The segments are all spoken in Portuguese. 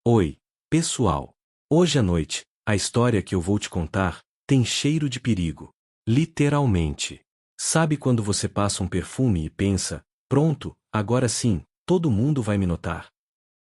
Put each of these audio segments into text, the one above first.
Oi, pessoal! Hoje à noite, a história que eu vou te contar tem cheiro de perigo. Literalmente. Sabe quando você passa um perfume e pensa, pronto, agora sim, todo mundo vai me notar?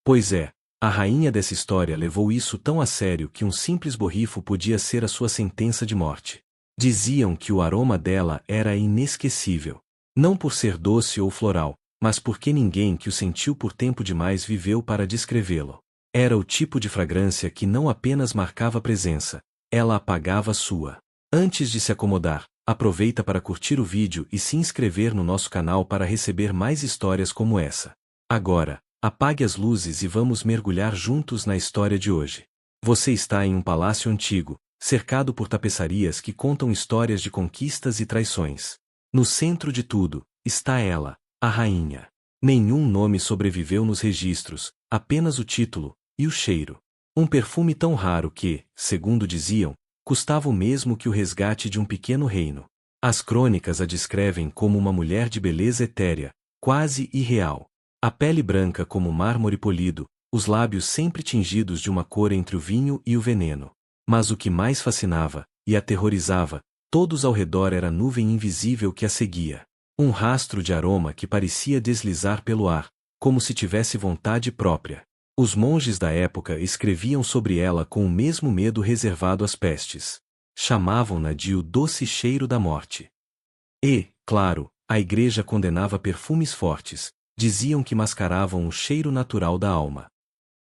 Pois é, a rainha dessa história levou isso tão a sério que um simples borrifo podia ser a sua sentença de morte. Diziam que o aroma dela era inesquecível. Não por ser doce ou floral, mas porque ninguém que o sentiu por tempo demais viveu para descrevê-lo. Era o tipo de fragrância que não apenas marcava presença, ela apagava sua. Antes de se acomodar, aproveita para curtir o vídeo e se inscrever no nosso canal para receber mais histórias como essa. Agora, apague as luzes e vamos mergulhar juntos na história de hoje. Você está em um palácio antigo, cercado por tapeçarias que contam histórias de conquistas e traições. No centro de tudo, está ela, a rainha. Nenhum nome sobreviveu nos registros, apenas o título e o cheiro. Um perfume tão raro que, segundo diziam, custava o mesmo que o resgate de um pequeno reino. As crônicas a descrevem como uma mulher de beleza etérea, quase irreal. A pele branca como mármore polido, os lábios sempre tingidos de uma cor entre o vinho e o veneno. Mas o que mais fascinava, e aterrorizava, todos ao redor era a nuvem invisível que a seguia. Um rastro de aroma que parecia deslizar pelo ar, como se tivesse vontade própria. Os monges da época escreviam sobre ela com o mesmo medo reservado às pestes. Chamavam-na de o doce cheiro da morte. E, claro, a igreja condenava perfumes fortes, diziam que mascaravam o cheiro natural da alma.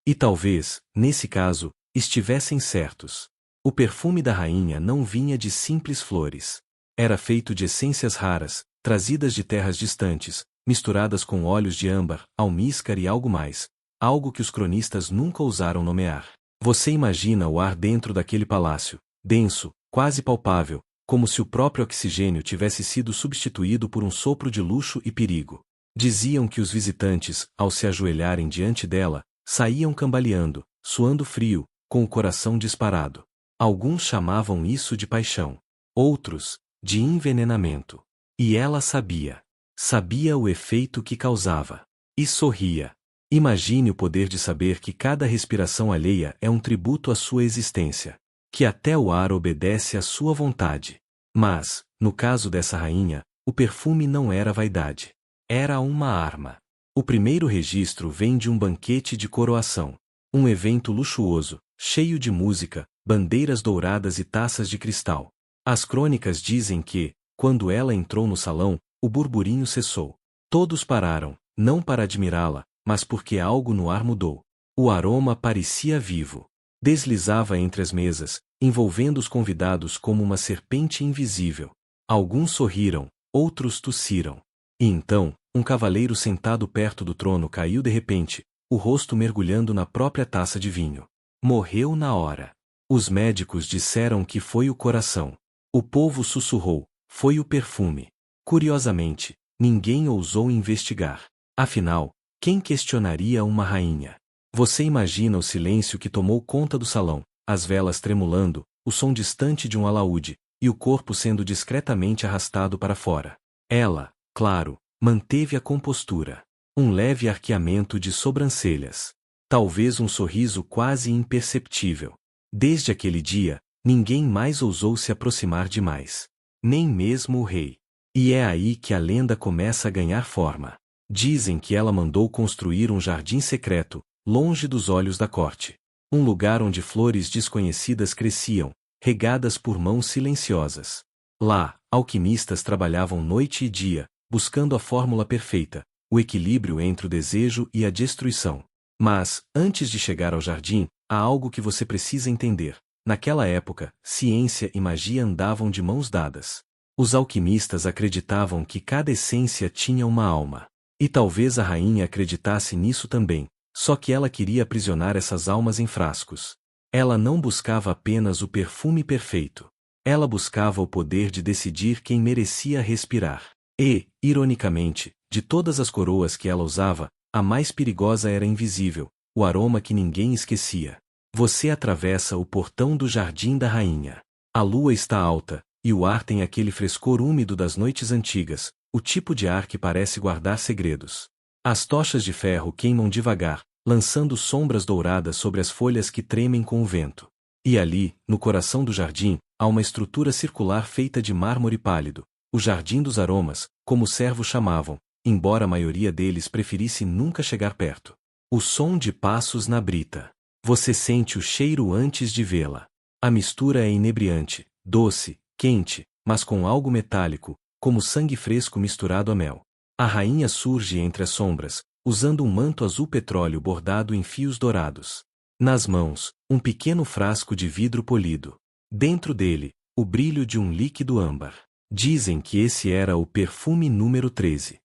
E talvez, nesse caso, estivessem certos. O perfume da rainha não vinha de simples flores. Era feito de essências raras, trazidas de terras distantes, misturadas com óleos de âmbar, almíscar e algo mais. Algo que os cronistas nunca ousaram nomear. Você imagina o ar dentro daquele palácio, denso, quase palpável, como se o próprio oxigênio tivesse sido substituído por um sopro de luxo e perigo. Diziam que os visitantes, ao se ajoelharem diante dela, saíam cambaleando, suando frio, com o coração disparado. Alguns chamavam isso de paixão. Outros, de envenenamento. E ela sabia. Sabia o efeito que causava. E sorria. Imagine o poder de saber que cada respiração alheia é um tributo à sua existência. Que até o ar obedece à sua vontade. Mas, no caso dessa rainha, o perfume não era vaidade. Era uma arma. O primeiro registro vem de um banquete de coroação. Um evento luxuoso, cheio de música, bandeiras douradas e taças de cristal. As crônicas dizem que, quando ela entrou no salão, o burburinho cessou. Todos pararam, não para admirá-la, mas porque algo no ar mudou. O aroma parecia vivo. Deslizava entre as mesas, envolvendo os convidados como uma serpente invisível. Alguns sorriram, outros tossiram. E então, um cavaleiro sentado perto do trono caiu de repente, o rosto mergulhando na própria taça de vinho. Morreu na hora. Os médicos disseram que foi o coração. O povo sussurrou, foi o perfume. Curiosamente, ninguém ousou investigar. Afinal, quem questionaria uma rainha? Você imagina o silêncio que tomou conta do salão, as velas tremulando, o som distante de um alaúde, e o corpo sendo discretamente arrastado para fora. Ela, claro, manteve a compostura. Um leve arqueamento de sobrancelhas. Talvez um sorriso quase imperceptível. Desde aquele dia, ninguém mais ousou se aproximar demais. Nem mesmo o rei. E é aí que a lenda começa a ganhar forma. Dizem que ela mandou construir um jardim secreto, longe dos olhos da corte. Um lugar onde flores desconhecidas cresciam, regadas por mãos silenciosas. Lá, alquimistas trabalhavam noite e dia, buscando a fórmula perfeita, o equilíbrio entre o desejo e a destruição. Mas, antes de chegar ao jardim, há algo que você precisa entender. Naquela época, ciência e magia andavam de mãos dadas. Os alquimistas acreditavam que cada essência tinha uma alma. E talvez a rainha acreditasse nisso também, só que ela queria aprisionar essas almas em frascos. Ela não buscava apenas o perfume perfeito. Ela buscava o poder de decidir quem merecia respirar. E, ironicamente, de todas as coroas que ela usava, a mais perigosa era invisível, o aroma que ninguém esquecia. Você atravessa o portão do jardim da rainha. A lua está alta, e o ar tem aquele frescor úmido das noites antigas, o tipo de ar que parece guardar segredos. As tochas de ferro queimam devagar, lançando sombras douradas sobre as folhas que tremem com o vento. E ali, no coração do jardim, há uma estrutura circular feita de mármore pálido, o Jardim dos Aromas, como os servos chamavam, embora a maioria deles preferisse nunca chegar perto. O som de passos na brita. Você sente o cheiro antes de vê-la. A mistura é inebriante, doce, quente, mas com algo metálico, como sangue fresco misturado a mel. A rainha surge entre as sombras, usando um manto azul petróleo bordado em fios dourados. Nas mãos, um pequeno frasco de vidro polido. Dentro dele, o brilho de um líquido âmbar. Dizem que esse era o perfume número 13.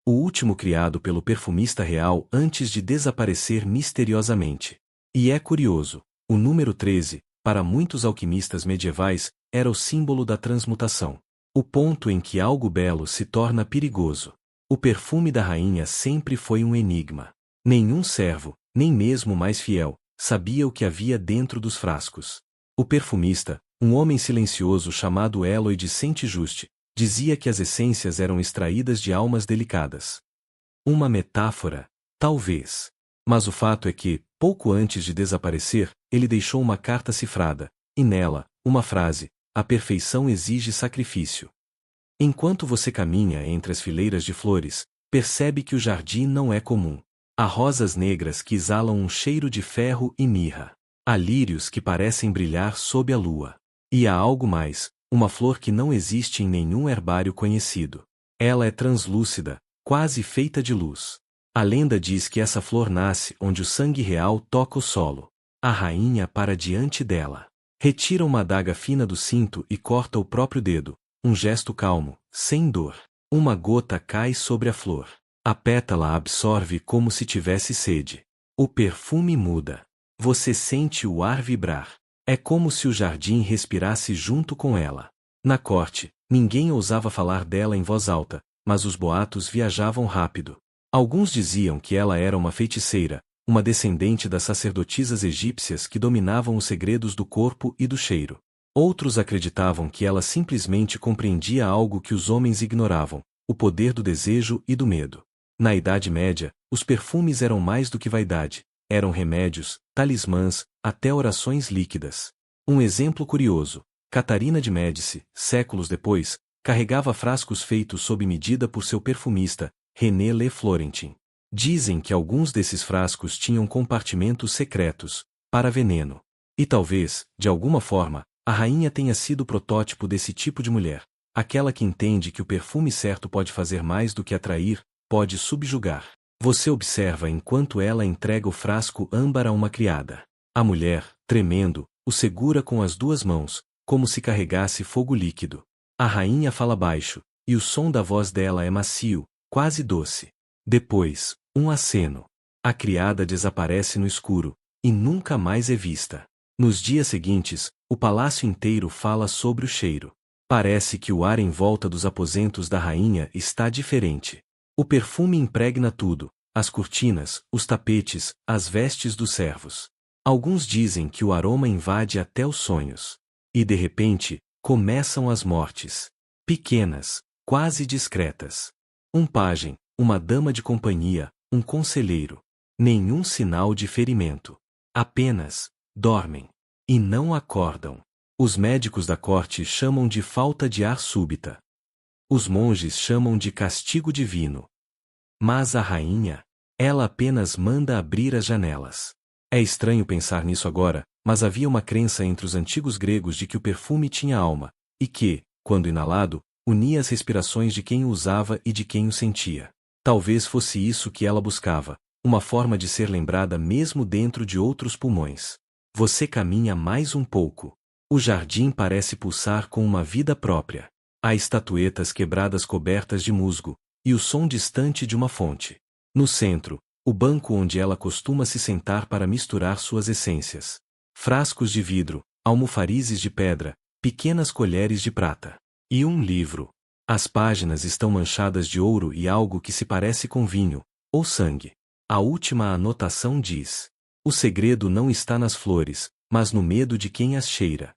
O último criado pelo perfumista real antes de desaparecer misteriosamente. E é curioso, o número 13, para muitos alquimistas medievais, era o símbolo da transmutação. O ponto em que algo belo se torna perigoso. O perfume da rainha sempre foi um enigma. Nenhum servo, nem mesmo o mais fiel, sabia o que havia dentro dos frascos. O perfumista, um homem silencioso chamado Eloy de Saint-Just, dizia que as essências eram extraídas de almas delicadas. Uma metáfora? Talvez. Mas o fato é que, pouco antes de desaparecer, ele deixou uma carta cifrada, e nela, uma frase: a perfeição exige sacrifício. Enquanto você caminha entre as fileiras de flores, percebe que o jardim não é comum. Há rosas negras que exalam um cheiro de ferro e mirra. Há lírios que parecem brilhar sob a lua. E há algo mais, uma flor que não existe em nenhum herbário conhecido. Ela é translúcida, quase feita de luz. A lenda diz que essa flor nasce onde o sangue real toca o solo. A rainha para diante dela. Retira uma adaga fina do cinto e corta o próprio dedo. Um gesto calmo, sem dor. Uma gota cai sobre a flor. A pétala absorve como se tivesse sede. O perfume muda. Você sente o ar vibrar. É como se o jardim respirasse junto com ela. Na corte, ninguém ousava falar dela em voz alta, mas os boatos viajavam rápido. Alguns diziam que ela era uma feiticeira, uma descendente das sacerdotisas egípcias que dominavam os segredos do corpo e do cheiro. Outros acreditavam que ela simplesmente compreendia algo que os homens ignoravam, o poder do desejo e do medo. Na Idade Média, os perfumes eram mais do que vaidade, eram remédios, talismãs, até orações líquidas. Um exemplo curioso: Catarina de Médici, séculos depois, carregava frascos feitos sob medida por seu perfumista, René Le Florentin. Dizem que alguns desses frascos tinham compartimentos secretos, para veneno. E talvez, de alguma forma, a rainha tenha sido o protótipo desse tipo de mulher, aquela que entende que o perfume certo pode fazer mais do que atrair, pode subjugar. Você observa enquanto ela entrega o frasco âmbar a uma criada. A mulher, tremendo, o segura com as duas mãos, como se carregasse fogo líquido. A rainha fala baixo, e o som da voz dela é macio, quase doce. Depois, um aceno. A criada desaparece no escuro, e nunca mais é vista. Nos dias seguintes, o palácio inteiro fala sobre o cheiro. Parece que o ar em volta dos aposentos da rainha está diferente. O perfume impregna tudo, as cortinas, os tapetes, as vestes dos servos. Alguns dizem que o aroma invade até os sonhos. E de repente, começam as mortes. Pequenas, quase discretas. Um pajem, uma dama de companhia, um conselheiro. Nenhum sinal de ferimento. Apenas, dormem. E não acordam. Os médicos da corte chamam de falta de ar súbita. Os monges chamam de castigo divino. Mas a rainha, ela apenas manda abrir as janelas. É estranho pensar nisso agora, mas havia uma crença entre os antigos gregos de que o perfume tinha alma, e que, quando inalado, unia as respirações de quem o usava e de quem o sentia. Talvez fosse isso que ela buscava, uma forma de ser lembrada mesmo dentro de outros pulmões. Você caminha mais um pouco. O jardim parece pulsar com uma vida própria. Há estatuetas quebradas cobertas de musgo, e o som distante de uma fonte. No centro, o banco onde ela costuma se sentar para misturar suas essências. Frascos de vidro, almofarizes de pedra, pequenas colheres de prata. E um livro. As páginas estão manchadas de ouro e algo que se parece com vinho, ou sangue. A última anotação diz: o segredo não está nas flores, mas no medo de quem as cheira.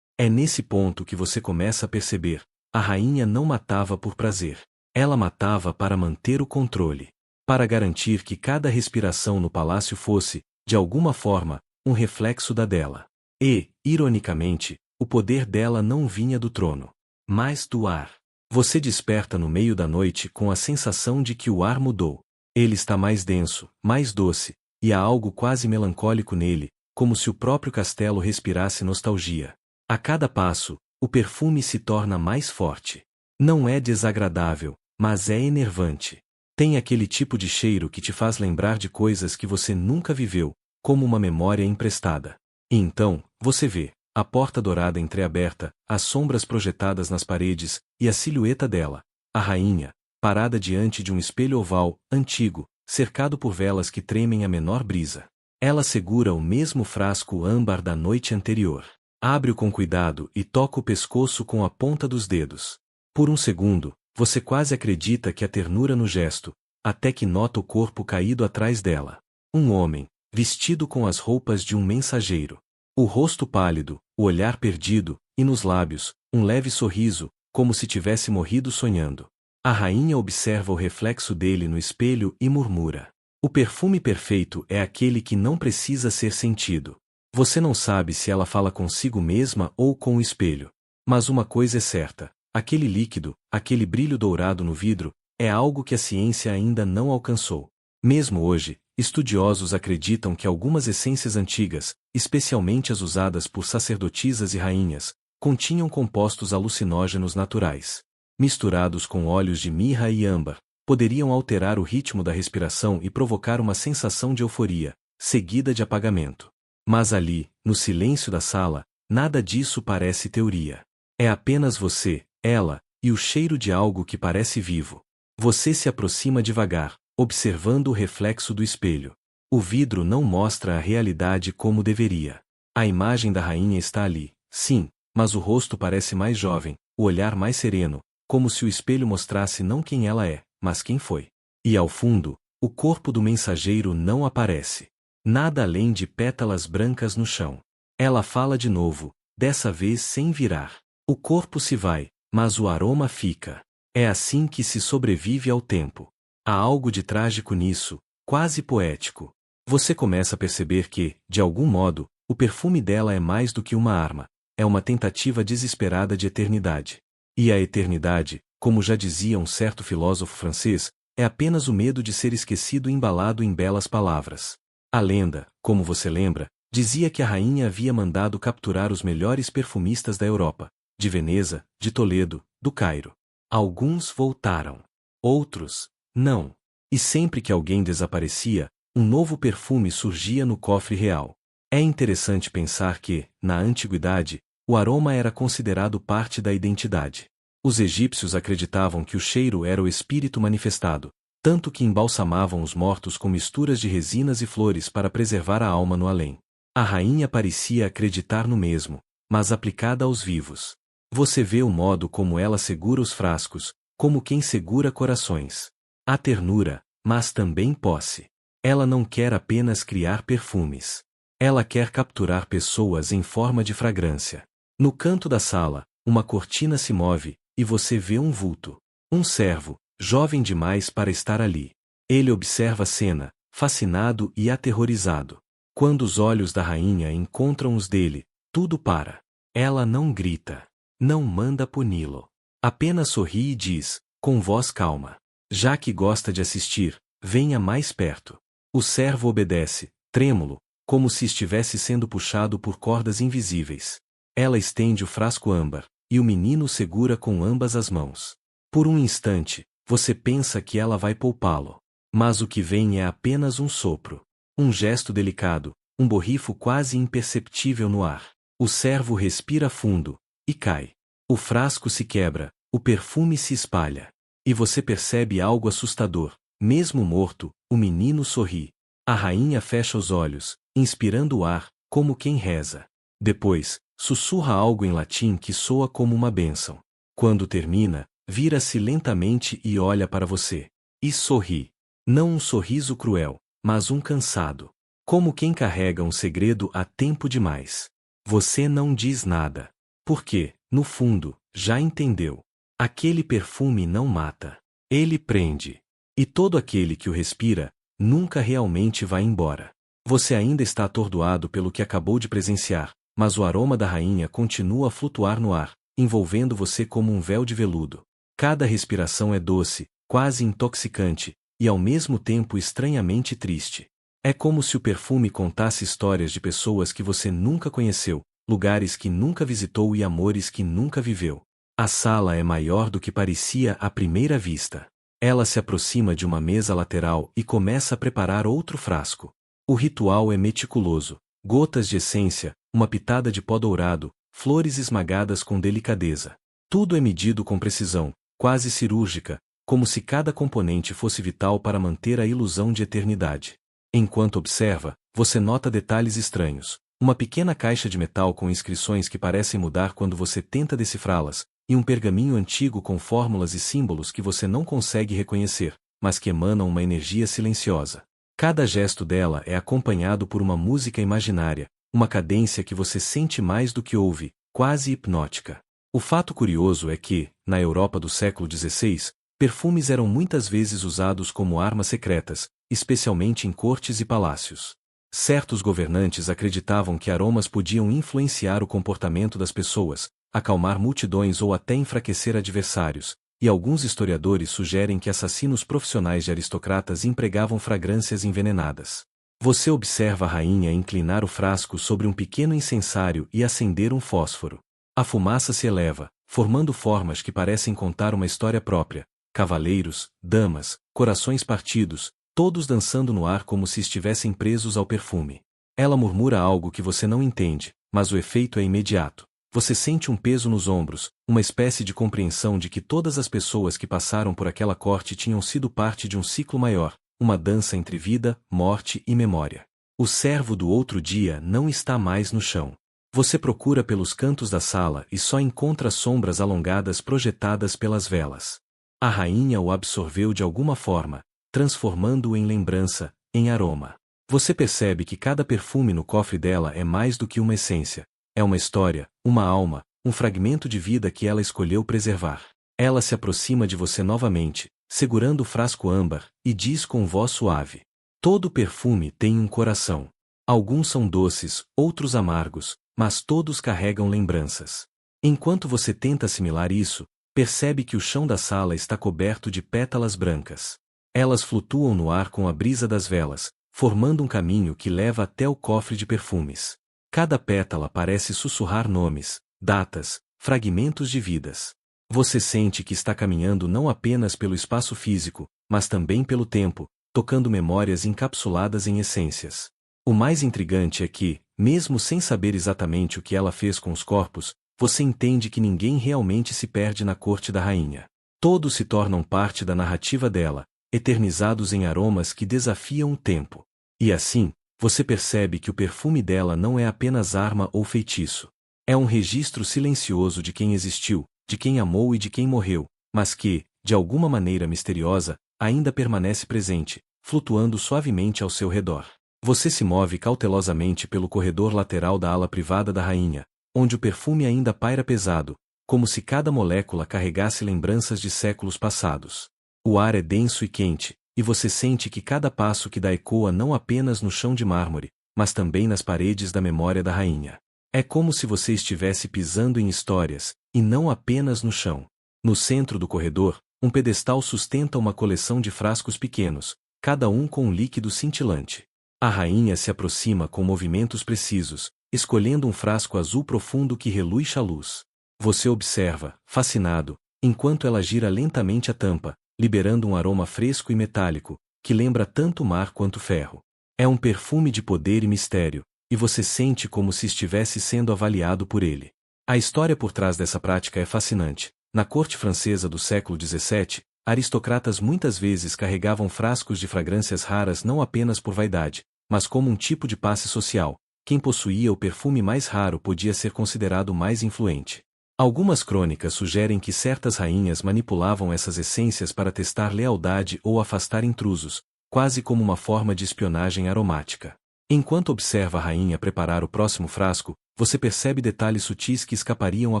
É nesse ponto que você começa a perceber: a rainha não matava por prazer. Ela matava para manter o controle. para garantir que cada respiração no palácio fosse, de alguma forma, um reflexo da dela. E, ironicamente, o poder dela não vinha do trono, mas do ar. Você desperta no meio da noite com a sensação de que o ar mudou. Ele está mais denso, mais doce, e há algo quase melancólico nele, como se o próprio castelo respirasse nostalgia. A cada passo, o perfume se torna mais forte. Não é desagradável, mas é enervante. Tem aquele tipo de cheiro que te faz lembrar de coisas que você nunca viveu, como uma memória emprestada. E então, você vê a porta dourada entreaberta, as sombras projetadas nas paredes, e a silhueta dela, a rainha, parada diante de um espelho oval, antigo, cercado por velas que tremem à menor brisa. Ela segura o mesmo frasco âmbar da noite anterior. Abre-o com cuidado e toca o pescoço com a ponta dos dedos. Por um segundo, você quase acredita que há ternura no gesto, até que nota o corpo caído atrás dela. Um homem, vestido com as roupas de um mensageiro. O rosto pálido, o olhar perdido, e nos lábios, um leve sorriso, como se tivesse morrido sonhando. A rainha observa o reflexo dele no espelho e murmura. O perfume perfeito é aquele que não precisa ser sentido. Você não sabe se ela fala consigo mesma ou com o espelho. Mas uma coisa é certa. Aquele líquido, aquele brilho dourado no vidro, é algo que a ciência ainda não alcançou. Mesmo hoje, estudiosos acreditam que algumas essências antigas, especialmente as usadas por sacerdotisas e rainhas, continham compostos alucinógenos naturais. Misturados com óleos de mirra e âmbar, poderiam alterar o ritmo da respiração e provocar uma sensação de euforia, seguida de apagamento. Mas ali, no silêncio da sala, nada disso parece teoria. É apenas você, ela, e o cheiro de algo que parece vivo. Você se aproxima devagar, observando o reflexo do espelho. O vidro não mostra a realidade como deveria. A imagem da rainha está ali, sim, mas o rosto parece mais jovem, o olhar mais sereno, como se o espelho mostrasse não quem ela é, mas quem foi. E ao fundo, o corpo do mensageiro não aparece. Nada além de pétalas brancas no chão. Ela fala de novo, dessa vez sem virar. O corpo se vai, mas o aroma fica. É assim que se sobrevive ao tempo. Há algo de trágico nisso, quase poético. Você começa a perceber que, de algum modo, o perfume dela é mais do que uma arma, é uma tentativa desesperada de eternidade. E a eternidade, como já dizia um certo filósofo francês, é apenas o medo de ser esquecido embalado em belas palavras. A lenda, como você lembra, dizia que a rainha havia mandado capturar os melhores perfumistas da Europa, de Veneza, de Toledo, do Cairo. Alguns voltaram. Outros, não. E sempre que alguém desaparecia, um novo perfume surgia no cofre real. É interessante pensar que, na antiguidade, o aroma era considerado parte da identidade. Os egípcios acreditavam que o cheiro era o espírito manifestado, tanto que embalsamavam os mortos com misturas de resinas e flores para preservar a alma no além. A rainha parecia acreditar no mesmo, mas aplicada aos vivos. Você vê o modo como ela segura os frascos, como quem segura corações. Há ternura, mas também posse. Ela não quer apenas criar perfumes. Ela quer capturar pessoas em forma de fragrância. No canto da sala, uma cortina se move, e você vê um vulto. Um servo, jovem demais para estar ali. Ele observa a cena, fascinado e aterrorizado. Quando os olhos da rainha encontram os dele, tudo para. Ela não grita. Não manda puni-lo. Apenas sorri e diz, com voz calma. Já que gosta de assistir, venha mais perto. O servo obedece, trêmulo, como se estivesse sendo puxado por cordas invisíveis. Ela estende o frasco âmbar, e o menino segura com ambas as mãos. Por um instante, você pensa que ela vai poupá-lo. Mas o que vem é apenas um sopro. Um gesto delicado, um borrifo quase imperceptível no ar. O servo respira fundo, e cai. O frasco se quebra, o perfume se espalha. E você percebe algo assustador. Mesmo morto, o menino sorri. A rainha fecha os olhos, inspirando o ar, como quem reza. Depois, sussurra algo em latim que soa como uma bênção. Quando termina, vira-se lentamente e olha para você. E sorri. Não um sorriso cruel, mas um cansado. Como quem carrega um segredo há tempo demais. Você não diz nada. Porque, no fundo, já entendeu. Aquele perfume não mata. Ele prende. E todo aquele que o respira, nunca realmente vai embora. Você ainda está atordoado pelo que acabou de presenciar, mas o aroma da rainha continua a flutuar no ar, envolvendo você como um véu de veludo. Cada respiração é doce, quase intoxicante, e ao mesmo tempo estranhamente triste. É como se o perfume contasse histórias de pessoas que você nunca conheceu, lugares que nunca visitou e amores que nunca viveu. A sala é maior do que parecia à primeira vista. Ela se aproxima de uma mesa lateral e começa a preparar outro frasco. O ritual é meticuloso: gotas de essência, uma pitada de pó dourado, flores esmagadas com delicadeza. Tudo é medido com precisão, quase cirúrgica, como se cada componente fosse vital para manter a ilusão de eternidade. Enquanto observa, você nota detalhes estranhos: uma pequena caixa de metal com inscrições que parecem mudar quando você tenta decifrá-las, e um pergaminho antigo com fórmulas e símbolos que você não consegue reconhecer, mas que emanam uma energia silenciosa. Cada gesto dela é acompanhado por uma música imaginária, uma cadência que você sente mais do que ouve, quase hipnótica. O fato curioso é que, na Europa do século XVI, perfumes eram muitas vezes usados como armas secretas, especialmente em cortes e palácios. Certos governantes acreditavam que aromas podiam influenciar o comportamento das pessoas, acalmar multidões ou até enfraquecer adversários, e alguns historiadores sugerem que assassinos profissionais de aristocratas empregavam fragrâncias envenenadas. Você observa a rainha inclinar o frasco sobre um pequeno incensário e acender um fósforo. A fumaça se eleva, formando formas que parecem contar uma história própria: cavaleiros, damas, corações partidos, todos dançando no ar como se estivessem presos ao perfume. Ela murmura algo que você não entende, mas o efeito é imediato. Você sente um peso nos ombros, uma espécie de compreensão de que todas as pessoas que passaram por aquela corte tinham sido parte de um ciclo maior, uma dança entre vida, morte e memória. O servo do outro dia não está mais no chão. Você procura pelos cantos da sala e só encontra sombras alongadas projetadas pelas velas. A rainha o absorveu de alguma forma, transformando-o em lembrança, em aroma. Você percebe que cada perfume no cofre dela é mais do que uma essência. É uma história, uma alma, um fragmento de vida que ela escolheu preservar. Ela se aproxima de você novamente, segurando o frasco âmbar, e diz com voz suave: todo perfume tem um coração. Alguns são doces, outros amargos, mas todos carregam lembranças. Enquanto você tenta assimilar isso, percebe que o chão da sala está coberto de pétalas brancas. Elas flutuam no ar com a brisa das velas, formando um caminho que leva até o cofre de perfumes. Cada pétala parece sussurrar nomes, datas, fragmentos de vidas. Você sente que está caminhando não apenas pelo espaço físico, mas também pelo tempo, tocando memórias encapsuladas em essências. O mais intrigante é que, mesmo sem saber exatamente o que ela fez com os corpos, você entende que ninguém realmente se perde na corte da rainha. Todos se tornam parte da narrativa dela, eternizados em aromas que desafiam o tempo. E assim, você percebe que o perfume dela não é apenas arma ou feitiço. É um registro silencioso de quem existiu, de quem amou e de quem morreu, mas que, de alguma maneira misteriosa, ainda permanece presente, flutuando suavemente ao seu redor. Você se move cautelosamente pelo corredor lateral da ala privada da rainha, onde o perfume ainda paira pesado, como se cada molécula carregasse lembranças de séculos passados. O ar é denso e quente, e você sente que cada passo que dá ecoa não apenas no chão de mármore, mas também nas paredes da memória da rainha. É como se você estivesse pisando em histórias, e não apenas no chão. No centro do corredor, um pedestal sustenta uma coleção de frascos pequenos, cada um com um líquido cintilante. A rainha se aproxima com movimentos precisos, escolhendo um frasco azul profundo que reluz a luz. Você observa, fascinado, enquanto ela gira lentamente a tampa, liberando um aroma fresco e metálico, que lembra tanto mar quanto ferro. É um perfume de poder e mistério, e você sente como se estivesse sendo avaliado por ele. A história por trás dessa prática é fascinante. Na corte francesa do século XVII, aristocratas muitas vezes carregavam frascos de fragrâncias raras não apenas por vaidade, mas como um tipo de passe social. Quem possuía o perfume mais raro podia ser considerado mais influente. Algumas crônicas sugerem que certas rainhas manipulavam essas essências para testar lealdade ou afastar intrusos, quase como uma forma de espionagem aromática. Enquanto observa a rainha preparar o próximo frasco, você percebe detalhes sutis que escapariam a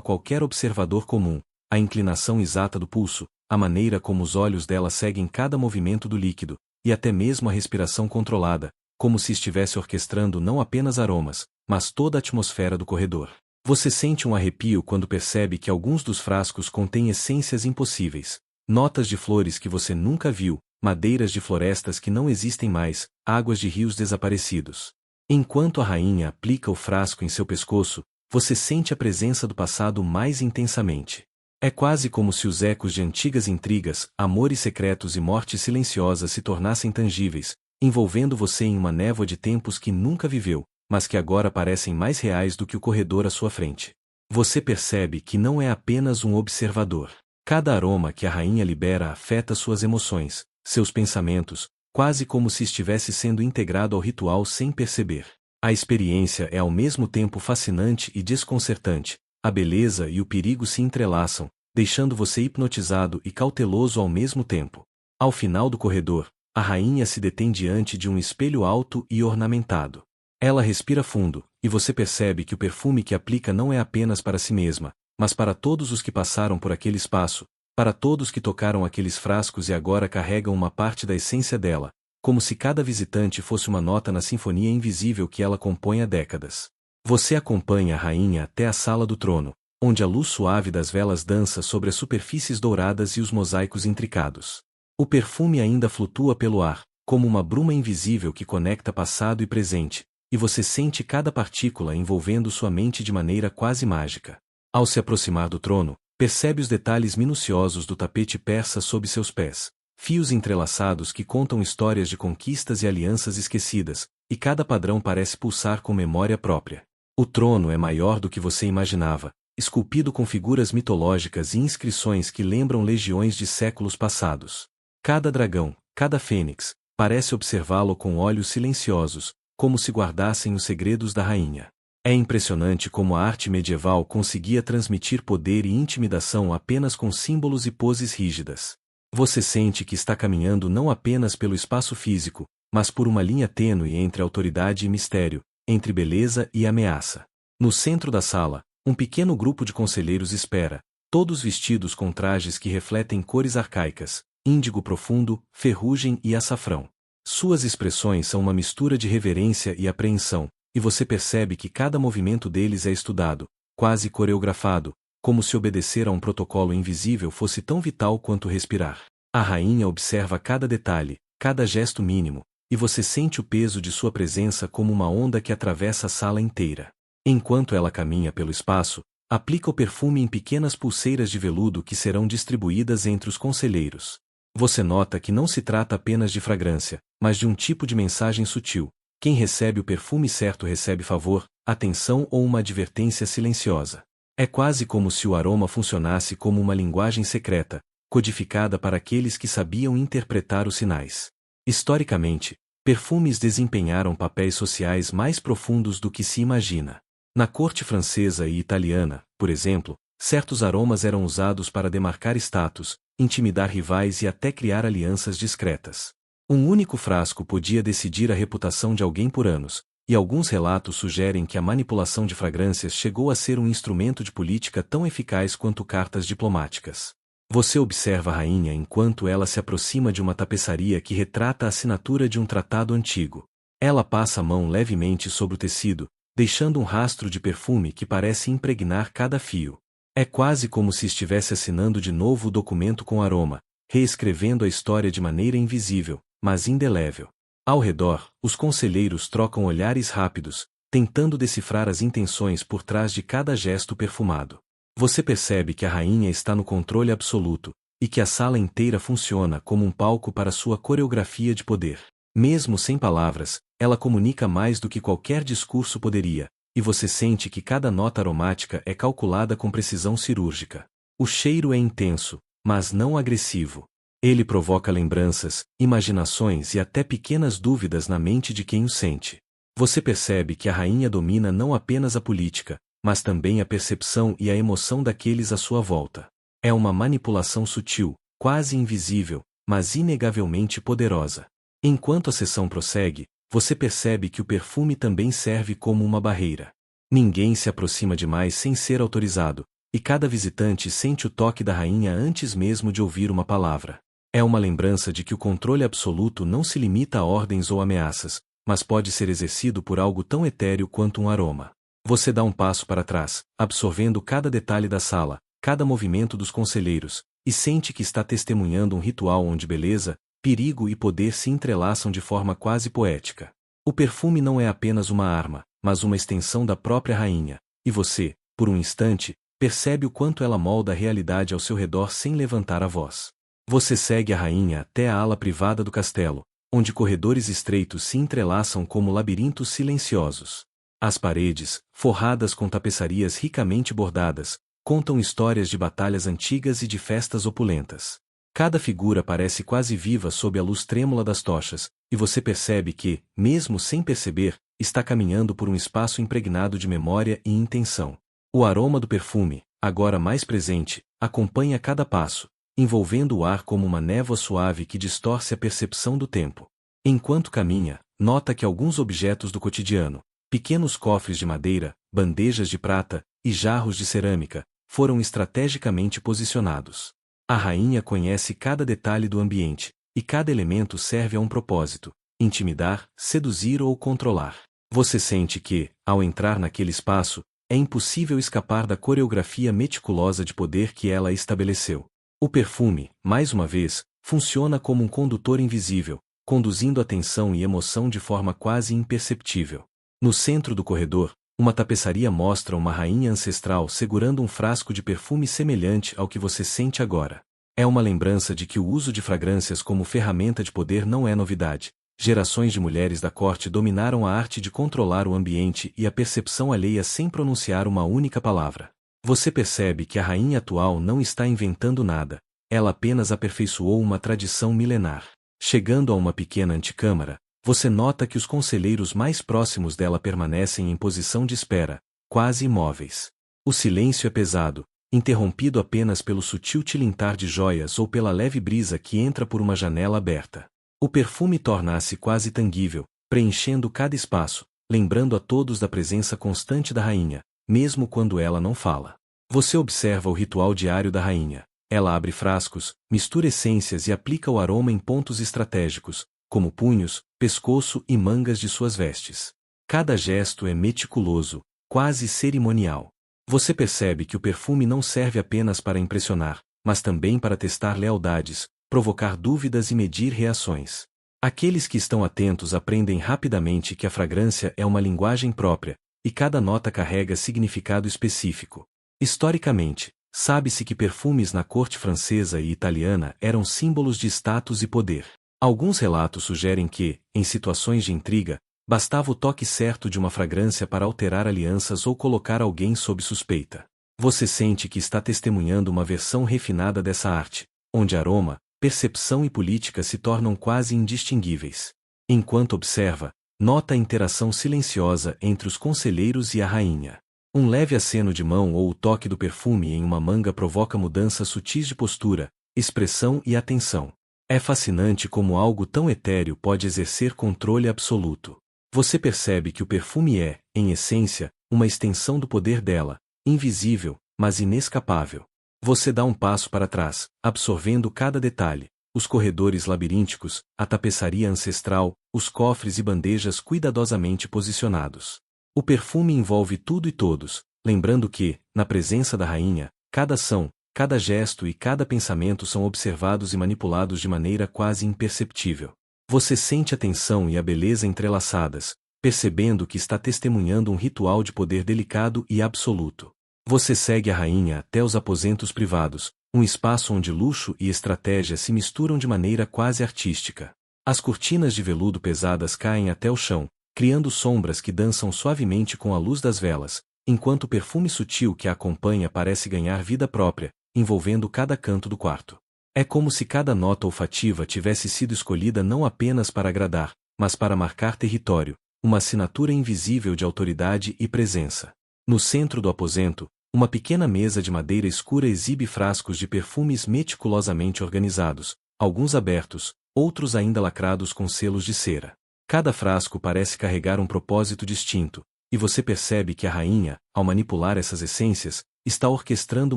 qualquer observador comum: a inclinação exata do pulso, a maneira como os olhos dela seguem cada movimento do líquido, e até mesmo a respiração controlada, como se estivesse orquestrando não apenas aromas, mas toda a atmosfera do corredor. Você sente um arrepio quando percebe que alguns dos frascos contêm essências impossíveis, notas de flores que você nunca viu, madeiras de florestas que não existem mais, águas de rios desaparecidos. Enquanto a rainha aplica o frasco em seu pescoço, você sente a presença do passado mais intensamente. É quase como se os ecos de antigas intrigas, amores secretos e mortes silenciosas se tornassem tangíveis, envolvendo você em uma névoa de tempos que nunca viveu, mas que agora parecem mais reais do que o corredor à sua frente. Você percebe que não é apenas um observador. Cada aroma que a rainha libera afeta suas emoções, seus pensamentos, quase como se estivesse sendo integrado ao ritual sem perceber. A experiência é ao mesmo tempo fascinante e desconcertante, a beleza e o perigo se entrelaçam, deixando você hipnotizado e cauteloso ao mesmo tempo. Ao final do corredor, a rainha se detém diante de um espelho alto e ornamentado. Ela respira fundo, e você percebe que o perfume que aplica não é apenas para si mesma, mas para todos os que passaram por aquele espaço, para todos que tocaram aqueles frascos e agora carregam uma parte da essência dela, como se cada visitante fosse uma nota na sinfonia invisível que ela compõe há décadas. Você acompanha a rainha até a sala do trono, onde a luz suave das velas dança sobre as superfícies douradas e os mosaicos intricados. O perfume ainda flutua pelo ar, como uma bruma invisível que conecta passado e presente, e você sente cada partícula envolvendo sua mente de maneira quase mágica. Ao se aproximar do trono, percebe os detalhes minuciosos do tapete persa sob seus pés, fios entrelaçados que contam histórias de conquistas e alianças esquecidas, e cada padrão parece pulsar com memória própria. O trono é maior do que você imaginava, esculpido com figuras mitológicas e inscrições que lembram legiões de séculos passados. Cada dragão, cada fênix, parece observá-lo com olhos silenciosos, como se guardassem os segredos da rainha. É impressionante como a arte medieval conseguia transmitir poder e intimidação apenas com símbolos e poses rígidas. Você sente que está caminhando não apenas pelo espaço físico, mas por uma linha tênue entre autoridade e mistério, entre beleza e ameaça. No centro da sala, um pequeno grupo de conselheiros espera, todos vestidos com trajes que refletem cores arcaicas, índigo profundo, ferrugem e açafrão. Suas expressões são uma mistura de reverência e apreensão, e você percebe que cada movimento deles é estudado, quase coreografado, como se obedecer a um protocolo invisível fosse tão vital quanto respirar. A rainha observa cada detalhe, cada gesto mínimo, e você sente o peso de sua presença como uma onda que atravessa a sala inteira. Enquanto ela caminha pelo espaço, aplica o perfume em pequenas pulseiras de veludo que serão distribuídas entre os conselheiros. Você nota que não se trata apenas de fragrância, mas de um tipo de mensagem sutil. Quem recebe o perfume certo recebe favor, atenção ou uma advertência silenciosa. É quase como se o aroma funcionasse como uma linguagem secreta, codificada para aqueles que sabiam interpretar os sinais. Historicamente, perfumes desempenharam papéis sociais mais profundos do que se imagina. Na corte francesa e italiana, por exemplo, certos aromas eram usados para demarcar status, intimidar rivais e até criar alianças discretas. Um único frasco podia decidir a reputação de alguém por anos, e alguns relatos sugerem que a manipulação de fragrâncias chegou a ser um instrumento de política tão eficaz quanto cartas diplomáticas. Você observa a rainha enquanto ela se aproxima de uma tapeçaria que retrata a assinatura de um tratado antigo. Ela passa a mão levemente sobre o tecido, deixando um rastro de perfume que parece impregnar cada fio. É quase como se estivesse assinando de novo o documento com aroma, reescrevendo a história de maneira invisível, mas indelével. Ao redor, os conselheiros trocam olhares rápidos, tentando decifrar as intenções por trás de cada gesto perfumado. Você percebe que a rainha está no controle absoluto, e que a sala inteira funciona como um palco para sua coreografia de poder. Mesmo sem palavras, ela comunica mais do que qualquer discurso poderia, e você sente que cada nota aromática é calculada com precisão cirúrgica. O cheiro é intenso, mas não agressivo. Ele provoca lembranças, imaginações e até pequenas dúvidas na mente de quem o sente. Você percebe que a rainha domina não apenas a política, mas também a percepção e a emoção daqueles à sua volta. É uma manipulação sutil, quase invisível, mas inegavelmente poderosa. Enquanto a sessão prossegue, você percebe que o perfume também serve como uma barreira. Ninguém se aproxima demais sem ser autorizado, e cada visitante sente o toque da rainha antes mesmo de ouvir uma palavra. É uma lembrança de que o controle absoluto não se limita a ordens ou ameaças, mas pode ser exercido por algo tão etéreo quanto um aroma. Você dá um passo para trás, absorvendo cada detalhe da sala, cada movimento dos conselheiros, e sente que está testemunhando um ritual onde beleza, perigo e poder se entrelaçam de forma quase poética. O perfume não é apenas uma arma, mas uma extensão da própria rainha, e você, por um instante, percebe o quanto ela molda a realidade ao seu redor sem levantar a voz. Você segue a rainha até a ala privada do castelo, onde corredores estreitos se entrelaçam como labirintos silenciosos. As paredes, forradas com tapeçarias ricamente bordadas, contam histórias de batalhas antigas e de festas opulentas. Cada figura parece quase viva sob a luz trêmula das tochas, e você percebe que, mesmo sem perceber, está caminhando por um espaço impregnado de memória e intenção. O aroma do perfume, agora mais presente, acompanha cada passo, envolvendo o ar como uma névoa suave que distorce a percepção do tempo. Enquanto caminha, nota que alguns objetos do cotidiano, pequenos cofres de madeira, bandejas de prata e jarros de cerâmica, foram estrategicamente posicionados. A rainha conhece cada detalhe do ambiente, e cada elemento serve a um propósito: intimidar, seduzir ou controlar. Você sente que, ao entrar naquele espaço, é impossível escapar da coreografia meticulosa de poder que ela estabeleceu. O perfume, mais uma vez, funciona como um condutor invisível, conduzindo atenção e emoção de forma quase imperceptível. No centro do corredor, uma tapeçaria mostra uma rainha ancestral segurando um frasco de perfume semelhante ao que você sente agora. É uma lembrança de que o uso de fragrâncias como ferramenta de poder não é novidade. Gerações de mulheres da corte dominaram a arte de controlar o ambiente e a percepção alheia sem pronunciar uma única palavra. Você percebe que a rainha atual não está inventando nada, ela apenas aperfeiçoou uma tradição milenar. Chegando a uma pequena antecâmara, você nota que os conselheiros mais próximos dela permanecem em posição de espera, quase imóveis. O silêncio é pesado, interrompido apenas pelo sutil tilintar de joias ou pela leve brisa que entra por uma janela aberta. O perfume torna-se quase tangível, preenchendo cada espaço, lembrando a todos da presença constante da rainha, mesmo quando ela não fala. Você observa o ritual diário da rainha. Ela abre frascos, mistura essências e aplica o aroma em pontos estratégicos, como punhos, pescoço e mangas de suas vestes. Cada gesto é meticuloso, quase cerimonial. Você percebe que o perfume não serve apenas para impressionar, mas também para testar lealdades, provocar dúvidas e medir reações. Aqueles que estão atentos aprendem rapidamente que a fragrância é uma linguagem própria, e cada nota carrega significado específico. Historicamente, sabe-se que perfumes na corte francesa e italiana eram símbolos de status e poder. Alguns relatos sugerem que, em situações de intriga, bastava o toque certo de uma fragrância para alterar alianças ou colocar alguém sob suspeita. Você sente que está testemunhando uma versão refinada dessa arte, onde aroma, percepção e política se tornam quase indistinguíveis. Enquanto observa, nota a interação silenciosa entre os conselheiros e a rainha. Um leve aceno de mão ou o toque do perfume em uma manga provoca mudanças sutis de postura, expressão e atenção. É fascinante como algo tão etéreo pode exercer controle absoluto. Você percebe que o perfume é, em essência, uma extensão do poder dela, invisível, mas inescapável. Você dá um passo para trás, absorvendo cada detalhe: os corredores labirínticos, a tapeçaria ancestral, os cofres e bandejas cuidadosamente posicionados. O perfume envolve tudo e todos, lembrando que, na presença da rainha, cada ação, cada gesto e cada pensamento são observados e manipulados de maneira quase imperceptível. Você sente a tensão e a beleza entrelaçadas, percebendo que está testemunhando um ritual de poder delicado e absoluto. Você segue a rainha até os aposentos privados, um espaço onde luxo e estratégia se misturam de maneira quase artística. As cortinas de veludo pesadas caem até o chão, criando sombras que dançam suavemente com a luz das velas, enquanto o perfume sutil que a acompanha parece ganhar vida própria, envolvendo cada canto do quarto. É como se cada nota olfativa tivesse sido escolhida não apenas para agradar, mas para marcar território, uma assinatura invisível de autoridade e presença. No centro do aposento, uma pequena mesa de madeira escura exibe frascos de perfumes meticulosamente organizados, alguns abertos, outros ainda lacrados com selos de cera. Cada frasco parece carregar um propósito distinto, e você percebe que a rainha, ao manipular essas essências, está orquestrando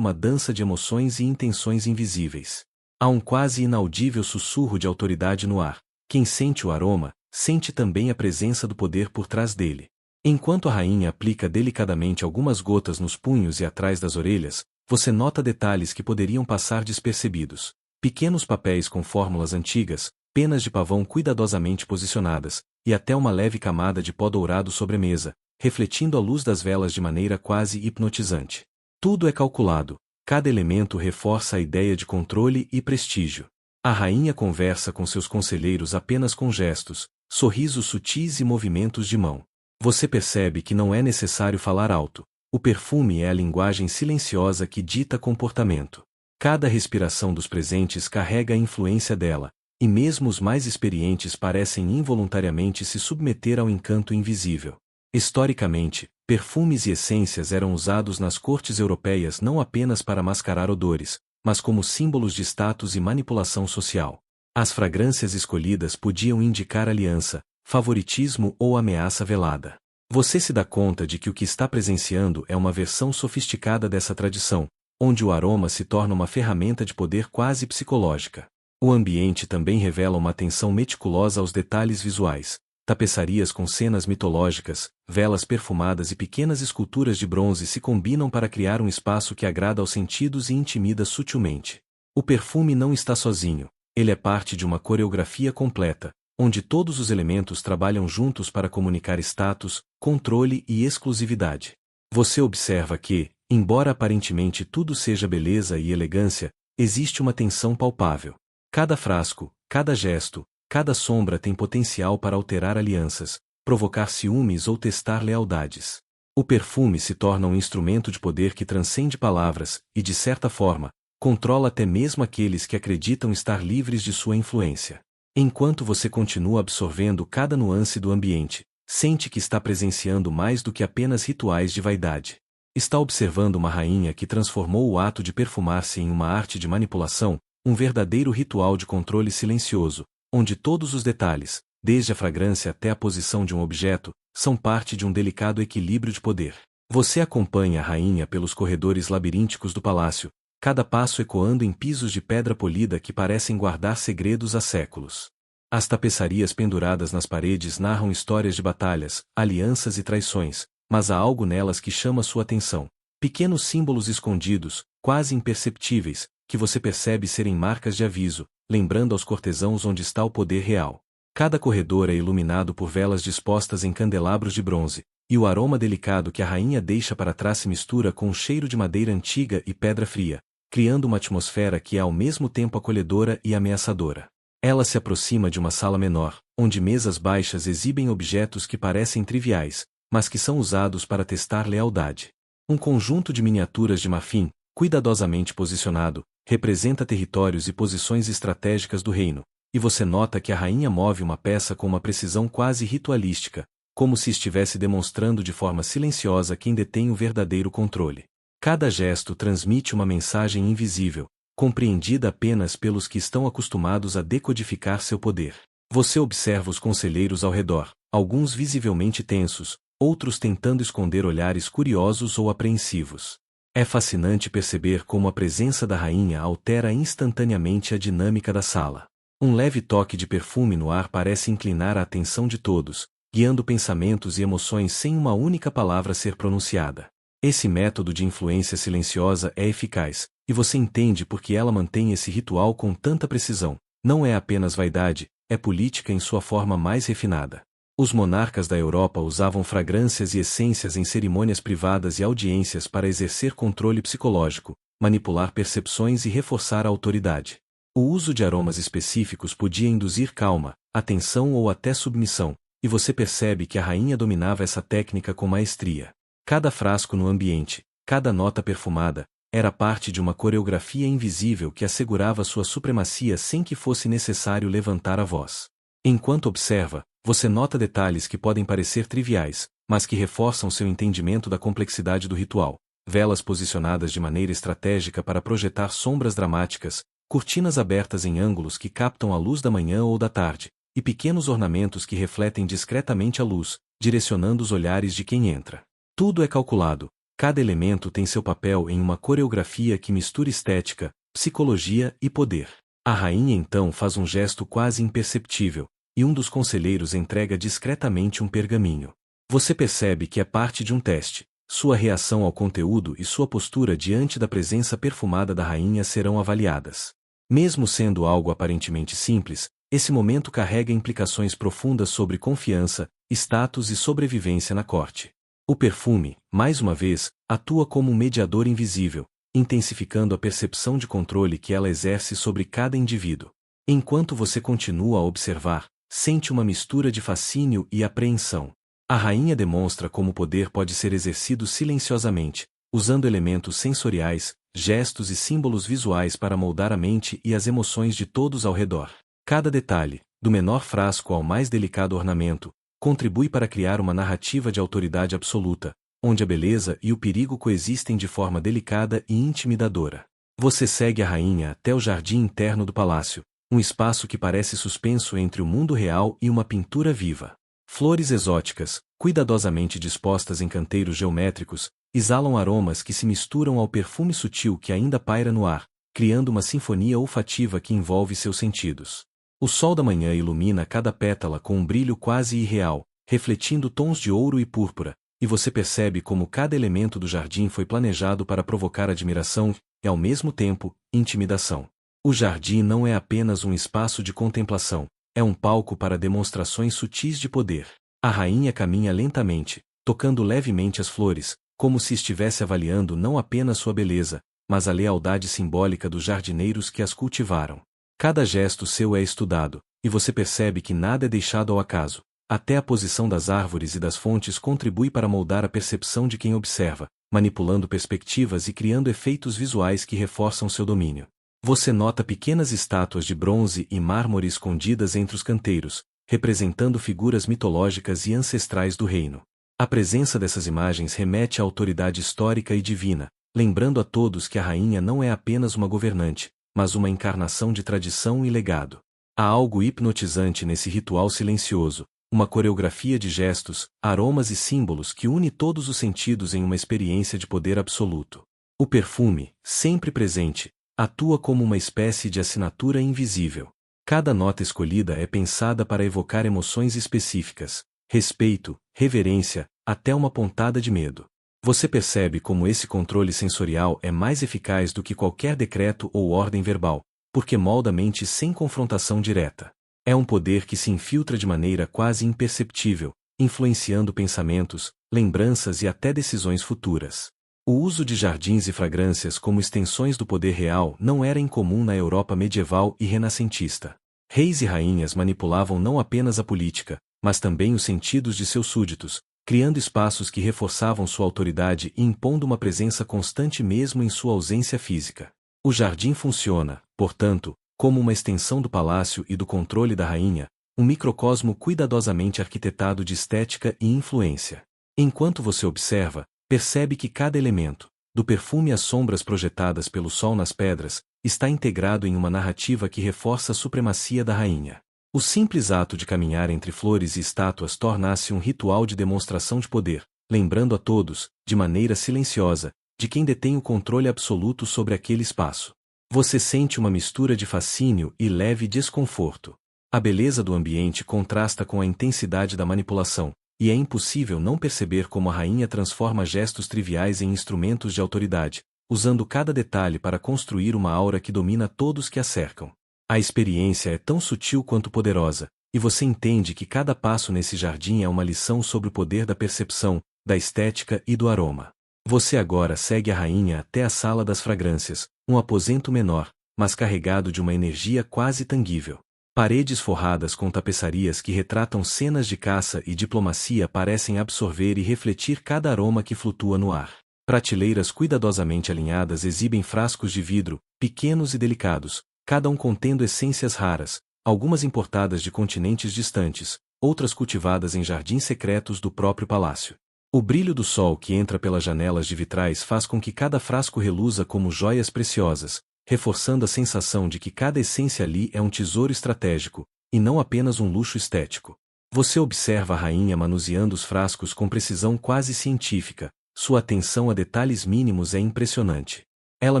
uma dança de emoções e intenções invisíveis. Há um quase inaudível sussurro de autoridade no ar. Quem sente o aroma, sente também a presença do poder por trás dele. Enquanto a rainha aplica delicadamente algumas gotas nos punhos e atrás das orelhas, você nota detalhes que poderiam passar despercebidos. Pequenos papéis com fórmulas antigas, penas de pavão cuidadosamente posicionadas, e até uma leve camada de pó dourado sobre a mesa, refletindo a luz das velas de maneira quase hipnotizante. Tudo é calculado, cada elemento reforça a ideia de controle e prestígio. A rainha conversa com seus conselheiros apenas com gestos, sorrisos sutis e movimentos de mão. Você percebe que não é necessário falar alto. O perfume é a linguagem silenciosa que dita comportamento. Cada respiração dos presentes carrega a influência dela, e mesmo os mais experientes parecem involuntariamente se submeter ao encanto invisível. Historicamente, perfumes e essências eram usados nas cortes europeias não apenas para mascarar odores, mas como símbolos de status e manipulação social. As fragrâncias escolhidas podiam indicar aliança, favoritismo ou ameaça velada. Você se dá conta de que o que está presenciando é uma versão sofisticada dessa tradição, onde o aroma se torna uma ferramenta de poder quase psicológica. O ambiente também revela uma atenção meticulosa aos detalhes visuais. Tapeçarias com cenas mitológicas, velas perfumadas e pequenas esculturas de bronze se combinam para criar um espaço que agrada aos sentidos e intimida sutilmente. O perfume não está sozinho, ele é parte de uma coreografia completa, onde todos os elementos trabalham juntos para comunicar status, controle e exclusividade. Você observa que, embora aparentemente tudo seja beleza e elegância, existe uma tensão palpável. Cada frasco, cada gesto, cada sombra tem potencial para alterar alianças, provocar ciúmes ou testar lealdades. O perfume se torna um instrumento de poder que transcende palavras e, de certa forma, controla até mesmo aqueles que acreditam estar livres de sua influência. Enquanto você continua absorvendo cada nuance do ambiente, sente que está presenciando mais do que apenas rituais de vaidade. Está observando uma rainha que transformou o ato de perfumar-se em uma arte de manipulação, um verdadeiro ritual de controle silencioso, onde todos os detalhes, desde a fragrância até a posição de um objeto, são parte de um delicado equilíbrio de poder. Você acompanha a rainha pelos corredores labirínticos do palácio, cada passo ecoando em pisos de pedra polida que parecem guardar segredos há séculos. As tapeçarias penduradas nas paredes narram histórias de batalhas, alianças e traições, mas há algo nelas que chama sua atenção. Pequenos símbolos escondidos, quase imperceptíveis, que você percebe serem marcas de aviso, lembrando aos cortesãos onde está o poder real. Cada corredor é iluminado por velas dispostas em candelabros de bronze, e o aroma delicado que a rainha deixa para trás se mistura com o cheiro de madeira antiga e pedra fria, criando uma atmosfera que é ao mesmo tempo acolhedora e ameaçadora. Ela se aproxima de uma sala menor, onde mesas baixas exibem objetos que parecem triviais, mas que são usados para testar lealdade. Um conjunto de miniaturas de marfim, cuidadosamente posicionado, representa territórios e posições estratégicas do reino, e você nota que a rainha move uma peça com uma precisão quase ritualística, como se estivesse demonstrando de forma silenciosa quem detém o verdadeiro controle. Cada gesto transmite uma mensagem invisível, compreendida apenas pelos que estão acostumados a decodificar seu poder. Você observa os conselheiros ao redor, alguns visivelmente tensos, outros tentando esconder olhares curiosos ou apreensivos. É fascinante perceber como a presença da rainha altera instantaneamente a dinâmica da sala. Um leve toque de perfume no ar parece inclinar a atenção de todos, guiando pensamentos e emoções sem uma única palavra ser pronunciada. Esse método de influência silenciosa é eficaz, e você entende por que ela mantém esse ritual com tanta precisão. Não é apenas vaidade, é política em sua forma mais refinada. Os monarcas da Europa usavam fragrâncias e essências em cerimônias privadas e audiências para exercer controle psicológico, manipular percepções e reforçar a autoridade. O uso de aromas específicos podia induzir calma, atenção ou até submissão, e você percebe que a rainha dominava essa técnica com maestria. Cada frasco no ambiente, cada nota perfumada, era parte de uma coreografia invisível que assegurava sua supremacia sem que fosse necessário levantar a voz. Enquanto observa, você nota detalhes que podem parecer triviais, mas que reforçam seu entendimento da complexidade do ritual. Velas posicionadas de maneira estratégica para projetar sombras dramáticas, cortinas abertas em ângulos que captam a luz da manhã ou da tarde, e pequenos ornamentos que refletem discretamente a luz, direcionando os olhares de quem entra. Tudo é calculado, Cada elemento tem seu papel em uma coreografia que mistura estética, psicologia e poder. A rainha então faz um gesto quase imperceptível, e um dos conselheiros entrega discretamente um pergaminho. Você percebe que é parte de um teste. Sua reação ao conteúdo e sua postura diante da presença perfumada da rainha serão avaliadas. Mesmo sendo algo aparentemente simples, esse momento carrega implicações profundas sobre confiança, status e sobrevivência na corte. O perfume, mais uma vez, atua como um mediador invisível, intensificando a percepção de controle que ela exerce sobre cada indivíduo. Enquanto você continua a observar, sente uma mistura de fascínio e apreensão. A rainha demonstra como o poder pode ser exercido silenciosamente, usando elementos sensoriais, gestos e símbolos visuais para moldar a mente e as emoções de todos ao redor. Cada detalhe, do menor frasco ao mais delicado ornamento, contribui para criar uma narrativa de autoridade absoluta, onde a beleza e o perigo coexistem de forma delicada e intimidadora. Você segue a rainha até o jardim interno do palácio, um espaço que parece suspenso entre o mundo real e uma pintura viva. Flores exóticas, cuidadosamente dispostas em canteiros geométricos, exalam aromas que se misturam ao perfume sutil que ainda paira no ar, criando uma sinfonia olfativa que envolve seus sentidos. O sol da manhã ilumina cada pétala com um brilho quase irreal, refletindo tons de ouro e púrpura, e você percebe como cada elemento do jardim foi planejado para provocar admiração e, ao mesmo tempo, intimidação. O jardim não é apenas um espaço de contemplação, é um palco para demonstrações sutis de poder. A rainha caminha lentamente, tocando levemente as flores, como se estivesse avaliando não apenas sua beleza, mas a lealdade simbólica dos jardineiros que as cultivaram. Cada gesto seu é estudado, e você percebe que nada é deixado ao acaso. Até a posição das árvores e das fontes contribui para moldar a percepção de quem observa, manipulando perspectivas e criando efeitos visuais que reforçam seu domínio. Você nota pequenas estátuas de bronze e mármore escondidas entre os canteiros, representando figuras mitológicas e ancestrais do reino. A presença dessas imagens remete à autoridade histórica e divina, lembrando a todos que a rainha não é apenas uma governante, mas uma encarnação de tradição e legado. Há algo hipnotizante nesse ritual silencioso, uma coreografia de gestos, aromas e símbolos que une todos os sentidos em uma experiência de poder absoluto. O perfume, sempre presente, atua como uma espécie de assinatura invisível. Cada nota escolhida é pensada para evocar emoções específicas, respeito, reverência, até uma pontada de medo. Você percebe como esse controle sensorial é mais eficaz do que qualquer decreto ou ordem verbal, porque molda a mente sem confrontação direta. É um poder que se infiltra de maneira quase imperceptível, influenciando pensamentos, lembranças e até decisões futuras. O uso de jardins e fragrâncias como extensões do poder real não era incomum na Europa medieval e renascentista. Reis e rainhas manipulavam não apenas a política, mas também os sentidos de seus súditos, criando espaços que reforçavam sua autoridade e impondo uma presença constante mesmo em sua ausência física. O jardim funciona, portanto, como uma extensão do palácio e do controle da rainha, um microcosmo cuidadosamente arquitetado de estética e influência. Enquanto você observa, percebe que cada elemento, do perfume às sombras projetadas pelo sol nas pedras, está integrado em uma narrativa que reforça a supremacia da rainha. O simples ato de caminhar entre flores e estátuas torna-se um ritual de demonstração de poder, lembrando a todos, de maneira silenciosa, de quem detém o controle absoluto sobre aquele espaço. Você sente uma mistura de fascínio e leve desconforto. A beleza do ambiente contrasta com a intensidade da manipulação, e é impossível não perceber como a rainha transforma gestos triviais em instrumentos de autoridade, usando cada detalhe para construir uma aura que domina todos que a cercam. A experiência é tão sutil quanto poderosa, e você entende que cada passo nesse jardim é uma lição sobre o poder da percepção, da estética e do aroma. Você agora segue a rainha até a sala das fragrâncias, um aposento menor, mas carregado de uma energia quase tangível. Paredes forradas com tapeçarias que retratam cenas de caça e diplomacia parecem absorver e refletir cada aroma que flutua no ar. Prateleiras cuidadosamente alinhadas exibem frascos de vidro, pequenos e delicados, cada um contendo essências raras, algumas importadas de continentes distantes, outras cultivadas em jardins secretos do próprio palácio. O brilho do sol que entra pelas janelas de vitrais faz com que cada frasco reluza como joias preciosas, reforçando a sensação de que cada essência ali é um tesouro estratégico, e não apenas um luxo estético. Você observa a rainha manuseando os frascos com precisão quase científica, sua atenção a detalhes mínimos é impressionante. Ela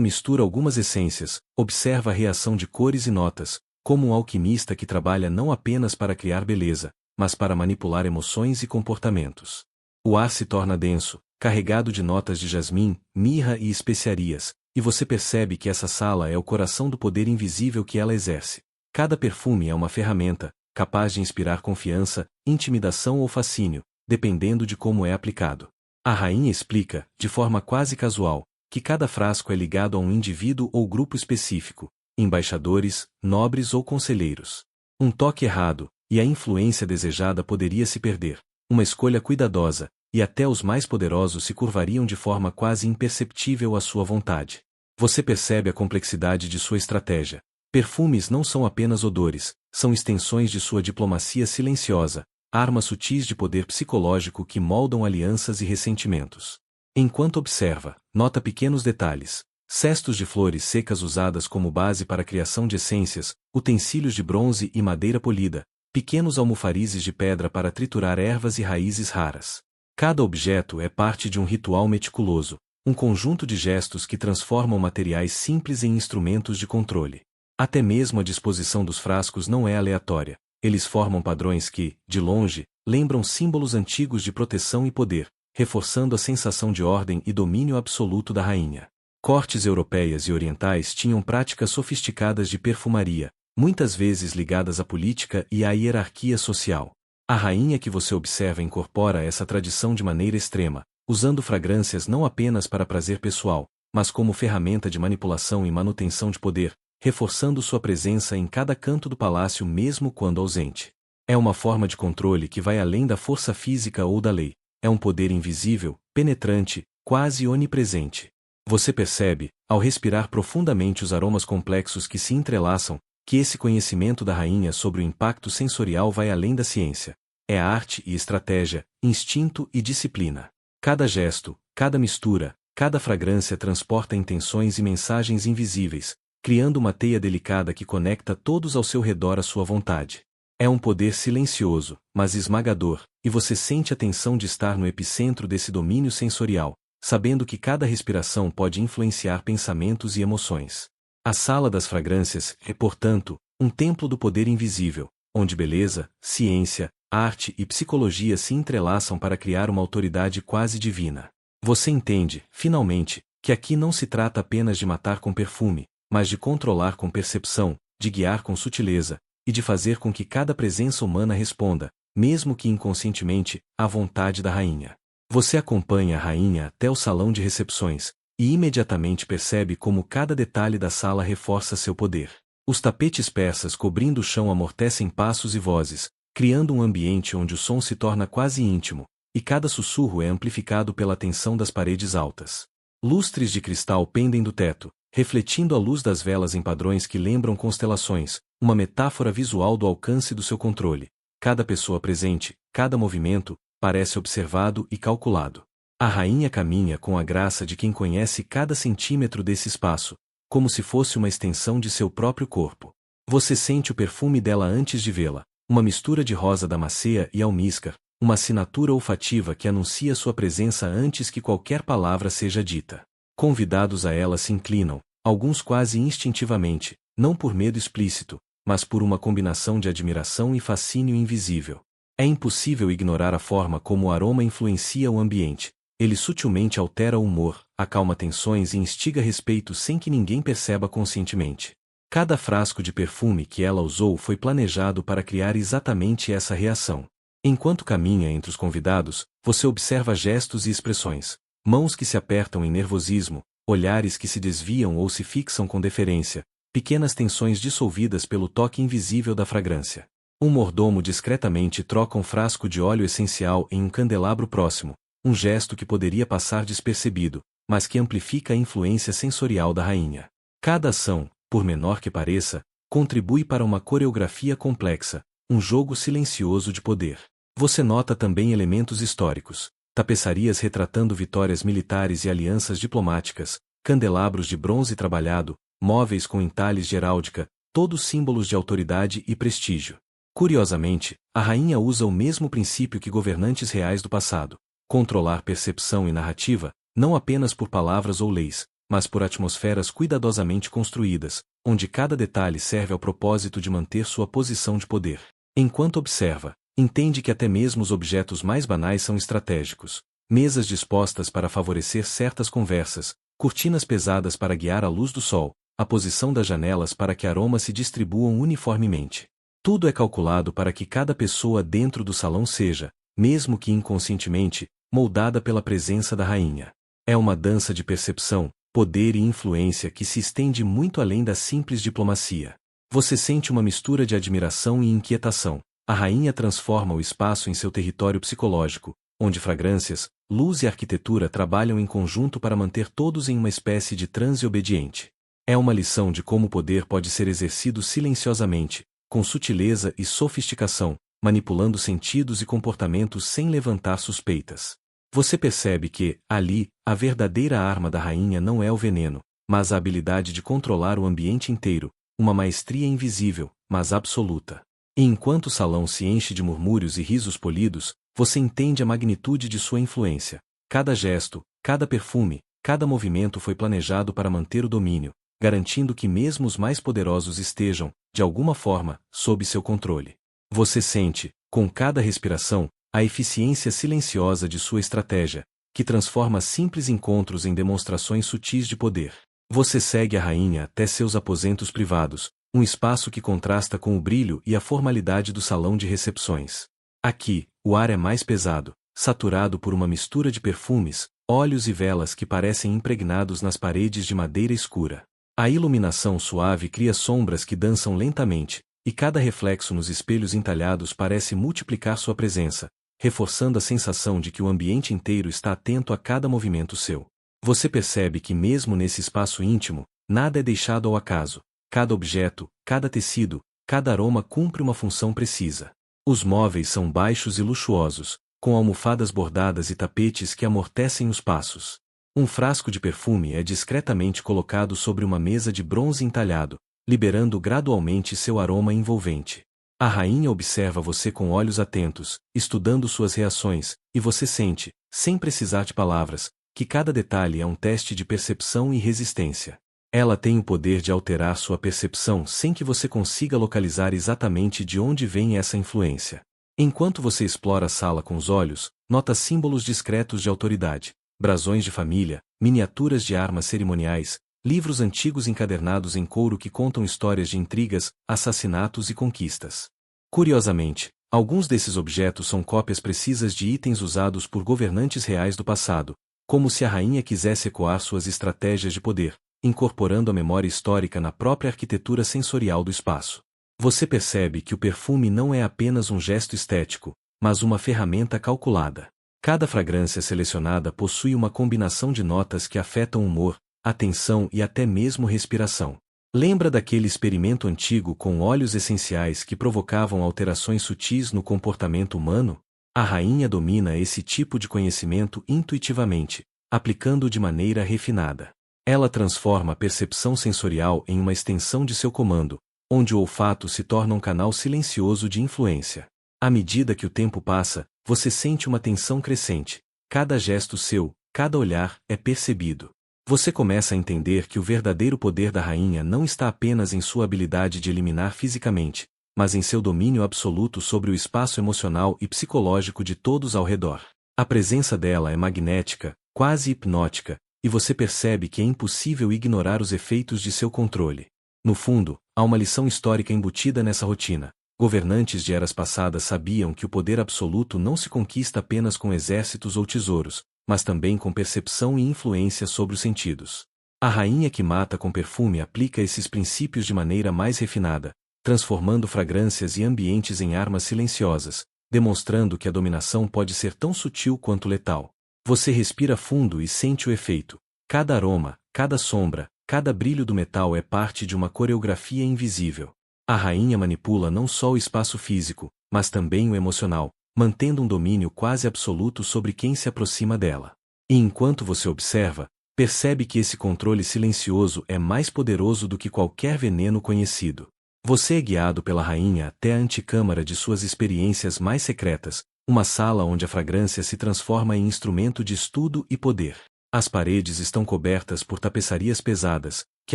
mistura algumas essências, observa a reação de cores e notas, como um alquimista que trabalha não apenas para criar beleza, mas para manipular emoções e comportamentos. O ar se torna denso, carregado de notas de jasmim, mirra e especiarias, e você percebe que essa sala é o coração do poder invisível que ela exerce. Cada perfume é uma ferramenta, capaz de inspirar confiança, intimidação ou fascínio, dependendo de como é aplicado. A rainha explica, de forma quase casual, que cada frasco é ligado a um indivíduo ou grupo específico, embaixadores, nobres ou conselheiros. Um toque errado, e a influência desejada poderia se perder. Uma escolha cuidadosa, e até os mais poderosos se curvariam de forma quase imperceptível à sua vontade. Você percebe a complexidade de sua estratégia. Perfumes não são apenas odores, são extensões de sua diplomacia silenciosa, armas sutis de poder psicológico que moldam alianças e ressentimentos. Enquanto observa, nota pequenos detalhes: cestos de flores secas usadas como base para a criação de essências, utensílios de bronze e madeira polida, pequenos almofarizes de pedra para triturar ervas e raízes raras. Cada objeto é parte de um ritual meticuloso, um conjunto de gestos que transformam materiais simples em instrumentos de controle. Até mesmo a disposição dos frascos não é aleatória. Eles formam padrões que, de longe, lembram símbolos antigos de proteção e poder, reforçando a sensação de ordem e domínio absoluto da rainha. Cortes europeias e orientais tinham práticas sofisticadas de perfumaria, muitas vezes ligadas à política e à hierarquia social. A rainha que você observa incorpora essa tradição de maneira extrema, usando fragrâncias não apenas para prazer pessoal, mas como ferramenta de manipulação e manutenção de poder, reforçando sua presença em cada canto do palácio mesmo quando ausente. É uma forma de controle que vai além da força física ou da lei. É um poder invisível, penetrante, quase onipresente. Você percebe, ao respirar profundamente os aromas complexos que se entrelaçam, que esse conhecimento da rainha sobre o impacto sensorial vai além da ciência. É arte e estratégia, instinto e disciplina. Cada gesto, cada mistura, cada fragrância transporta intenções e mensagens invisíveis, criando uma teia delicada que conecta todos ao seu redor à sua vontade. É um poder silencioso, mas esmagador, e você sente a tensão de estar no epicentro desse domínio sensorial, sabendo que cada respiração pode influenciar pensamentos e emoções. A Sala das Fragrâncias é, portanto, um templo do poder invisível, onde beleza, ciência, arte e psicologia se entrelaçam para criar uma autoridade quase divina. Você entende, finalmente, que aqui não se trata apenas de matar com perfume, mas de controlar com percepção, de guiar com sutileza, e de fazer com que cada presença humana responda, mesmo que inconscientemente, à vontade da rainha. Você acompanha a rainha até o salão de recepções, e imediatamente percebe como cada detalhe da sala reforça seu poder. Os tapetes persas cobrindo o chão amortecem passos e vozes, criando um ambiente onde o som se torna quase íntimo, e cada sussurro é amplificado pela tensão das paredes altas. Lustres de cristal pendem do teto, refletindo a luz das velas em padrões que lembram constelações, uma metáfora visual do alcance do seu controle. Cada pessoa presente, cada movimento, parece observado e calculado. A rainha caminha com a graça de quem conhece cada centímetro desse espaço, como se fosse uma extensão de seu próprio corpo. Você sente o perfume dela antes de vê-la, uma mistura de rosa damasceia e almíscar, uma assinatura olfativa que anuncia sua presença antes que qualquer palavra seja dita. Convidados a ela se inclinam, alguns quase instintivamente, não por medo explícito, mas por uma combinação de admiração e fascínio invisível. É impossível ignorar a forma como o aroma influencia o ambiente. Ele sutilmente altera o humor, acalma tensões e instiga respeito sem que ninguém perceba conscientemente. Cada frasco de perfume que ela usou foi planejado para criar exatamente essa reação. Enquanto caminha entre os convidados, você observa gestos e expressões. Mãos que se apertam em nervosismo, olhares que se desviam ou se fixam com deferência, pequenas tensões dissolvidas pelo toque invisível da fragrância. Um mordomo discretamente troca um frasco de óleo essencial em um candelabro próximo, um gesto que poderia passar despercebido, mas que amplifica a influência sensorial da rainha. Cada ação, por menor que pareça, contribui para uma coreografia complexa, um jogo silencioso de poder. Você nota também elementos históricos, tapeçarias retratando vitórias militares e alianças diplomáticas, candelabros de bronze trabalhado, móveis com entalhes de heráldica, todos símbolos de autoridade e prestígio. Curiosamente, a rainha usa o mesmo princípio que governantes reais do passado. controlar percepção e narrativa, não apenas por palavras ou leis, mas por atmosferas cuidadosamente construídas, onde cada detalhe serve ao propósito de manter sua posição de poder. Enquanto observa, entende que até mesmo os objetos mais banais são estratégicos. Mesas dispostas para favorecer certas conversas, cortinas pesadas para guiar a luz do sol, a posição das janelas para que aromas se distribuam uniformemente. Tudo é calculado para que cada pessoa dentro do salão seja, mesmo que inconscientemente, moldada pela presença da rainha. É uma dança de percepção, poder e influência que se estende muito além da simples diplomacia. Você sente uma mistura de admiração e inquietação. A rainha transforma o espaço em seu território psicológico, onde fragrâncias, luz e arquitetura trabalham em conjunto para manter todos em uma espécie de transe obediente. É uma lição de como o poder pode ser exercido silenciosamente, com sutileza e sofisticação, manipulando sentidos e comportamentos sem levantar suspeitas. Você percebe que, ali, a verdadeira arma da rainha não é o veneno, mas a habilidade de controlar o ambiente inteiro, uma maestria invisível, mas absoluta. E enquanto o salão se enche de murmúrios e risos polidos, você entende a magnitude de sua influência. Cada gesto, cada perfume, cada movimento foi planejado para manter o domínio, garantindo que mesmo os mais poderosos estejam, de alguma forma, sob seu controle. Você sente, com cada respiração, a eficiência silenciosa de sua estratégia, que transforma simples encontros em demonstrações sutis de poder. Você segue a rainha até seus aposentos privados, um espaço que contrasta com o brilho e a formalidade do salão de recepções. Aqui, o ar é mais pesado, saturado por uma mistura de perfumes, óleos e velas que parecem impregnados nas paredes de madeira escura. A iluminação suave cria sombras que dançam lentamente, e cada reflexo nos espelhos entalhados parece multiplicar sua presença, reforçando a sensação de que o ambiente inteiro está atento a cada movimento seu. Você percebe que mesmo nesse espaço íntimo, nada é deixado ao acaso. Cada objeto, cada tecido, cada aroma cumpre uma função precisa. Os móveis são baixos e luxuosos, com almofadas bordadas e tapetes que amortecem os passos. Um frasco de perfume é discretamente colocado sobre uma mesa de bronze entalhado, liberando gradualmente seu aroma envolvente. A rainha observa você com olhos atentos, estudando suas reações, e você sente, sem precisar de palavras, que cada detalhe é um teste de percepção e resistência. Ela tem o poder de alterar sua percepção sem que você consiga localizar exatamente de onde vem essa influência. Enquanto você explora a sala com os olhos, nota símbolos discretos de autoridade, brasões de família, miniaturas de armas cerimoniais, livros antigos encadernados em couro que contam histórias de intrigas, assassinatos e conquistas. Curiosamente, alguns desses objetos são cópias precisas de itens usados por governantes reais do passado, como se a rainha quisesse ecoar suas estratégias de poder, incorporando a memória histórica na própria arquitetura sensorial do espaço. Você percebe que o perfume não é apenas um gesto estético, mas uma ferramenta calculada. Cada fragrância selecionada possui uma combinação de notas que afetam o humor, atenção e até mesmo respiração. Lembra daquele experimento antigo com óleos essenciais que provocavam alterações sutis no comportamento humano? A rainha domina esse tipo de conhecimento intuitivamente, aplicando-o de maneira refinada. Ela transforma a percepção sensorial em uma extensão de seu comando, onde o olfato se torna um canal silencioso de influência. À medida que o tempo passa, você sente uma tensão crescente. Cada gesto seu, cada olhar, é percebido. Você começa a entender que o verdadeiro poder da rainha não está apenas em sua habilidade de eliminar fisicamente, mas em seu domínio absoluto sobre o espaço emocional e psicológico de todos ao redor. A presença dela é magnética, quase hipnótica, e você percebe que é impossível ignorar os efeitos de seu controle. No fundo, há uma lição histórica embutida nessa rotina. Governantes de eras passadas sabiam que o poder absoluto não se conquista apenas com exércitos ou tesouros, mas também com percepção e influência sobre os sentidos. A rainha que mata com perfume aplica esses princípios de maneira mais refinada, transformando fragrâncias e ambientes em armas silenciosas, demonstrando que a dominação pode ser tão sutil quanto letal. Você respira fundo e sente o efeito. Cada aroma, cada sombra, cada brilho do metal é parte de uma coreografia invisível. A rainha manipula não só o espaço físico, mas também o emocional, mantendo um domínio quase absoluto sobre quem se aproxima dela. E enquanto você observa, percebe que esse controle silencioso é mais poderoso do que qualquer veneno conhecido. Você é guiado pela rainha até a antecâmara de suas experiências mais secretas, Uma sala onde a fragrância se transforma em instrumento de estudo e poder. As paredes estão cobertas por tapeçarias pesadas, que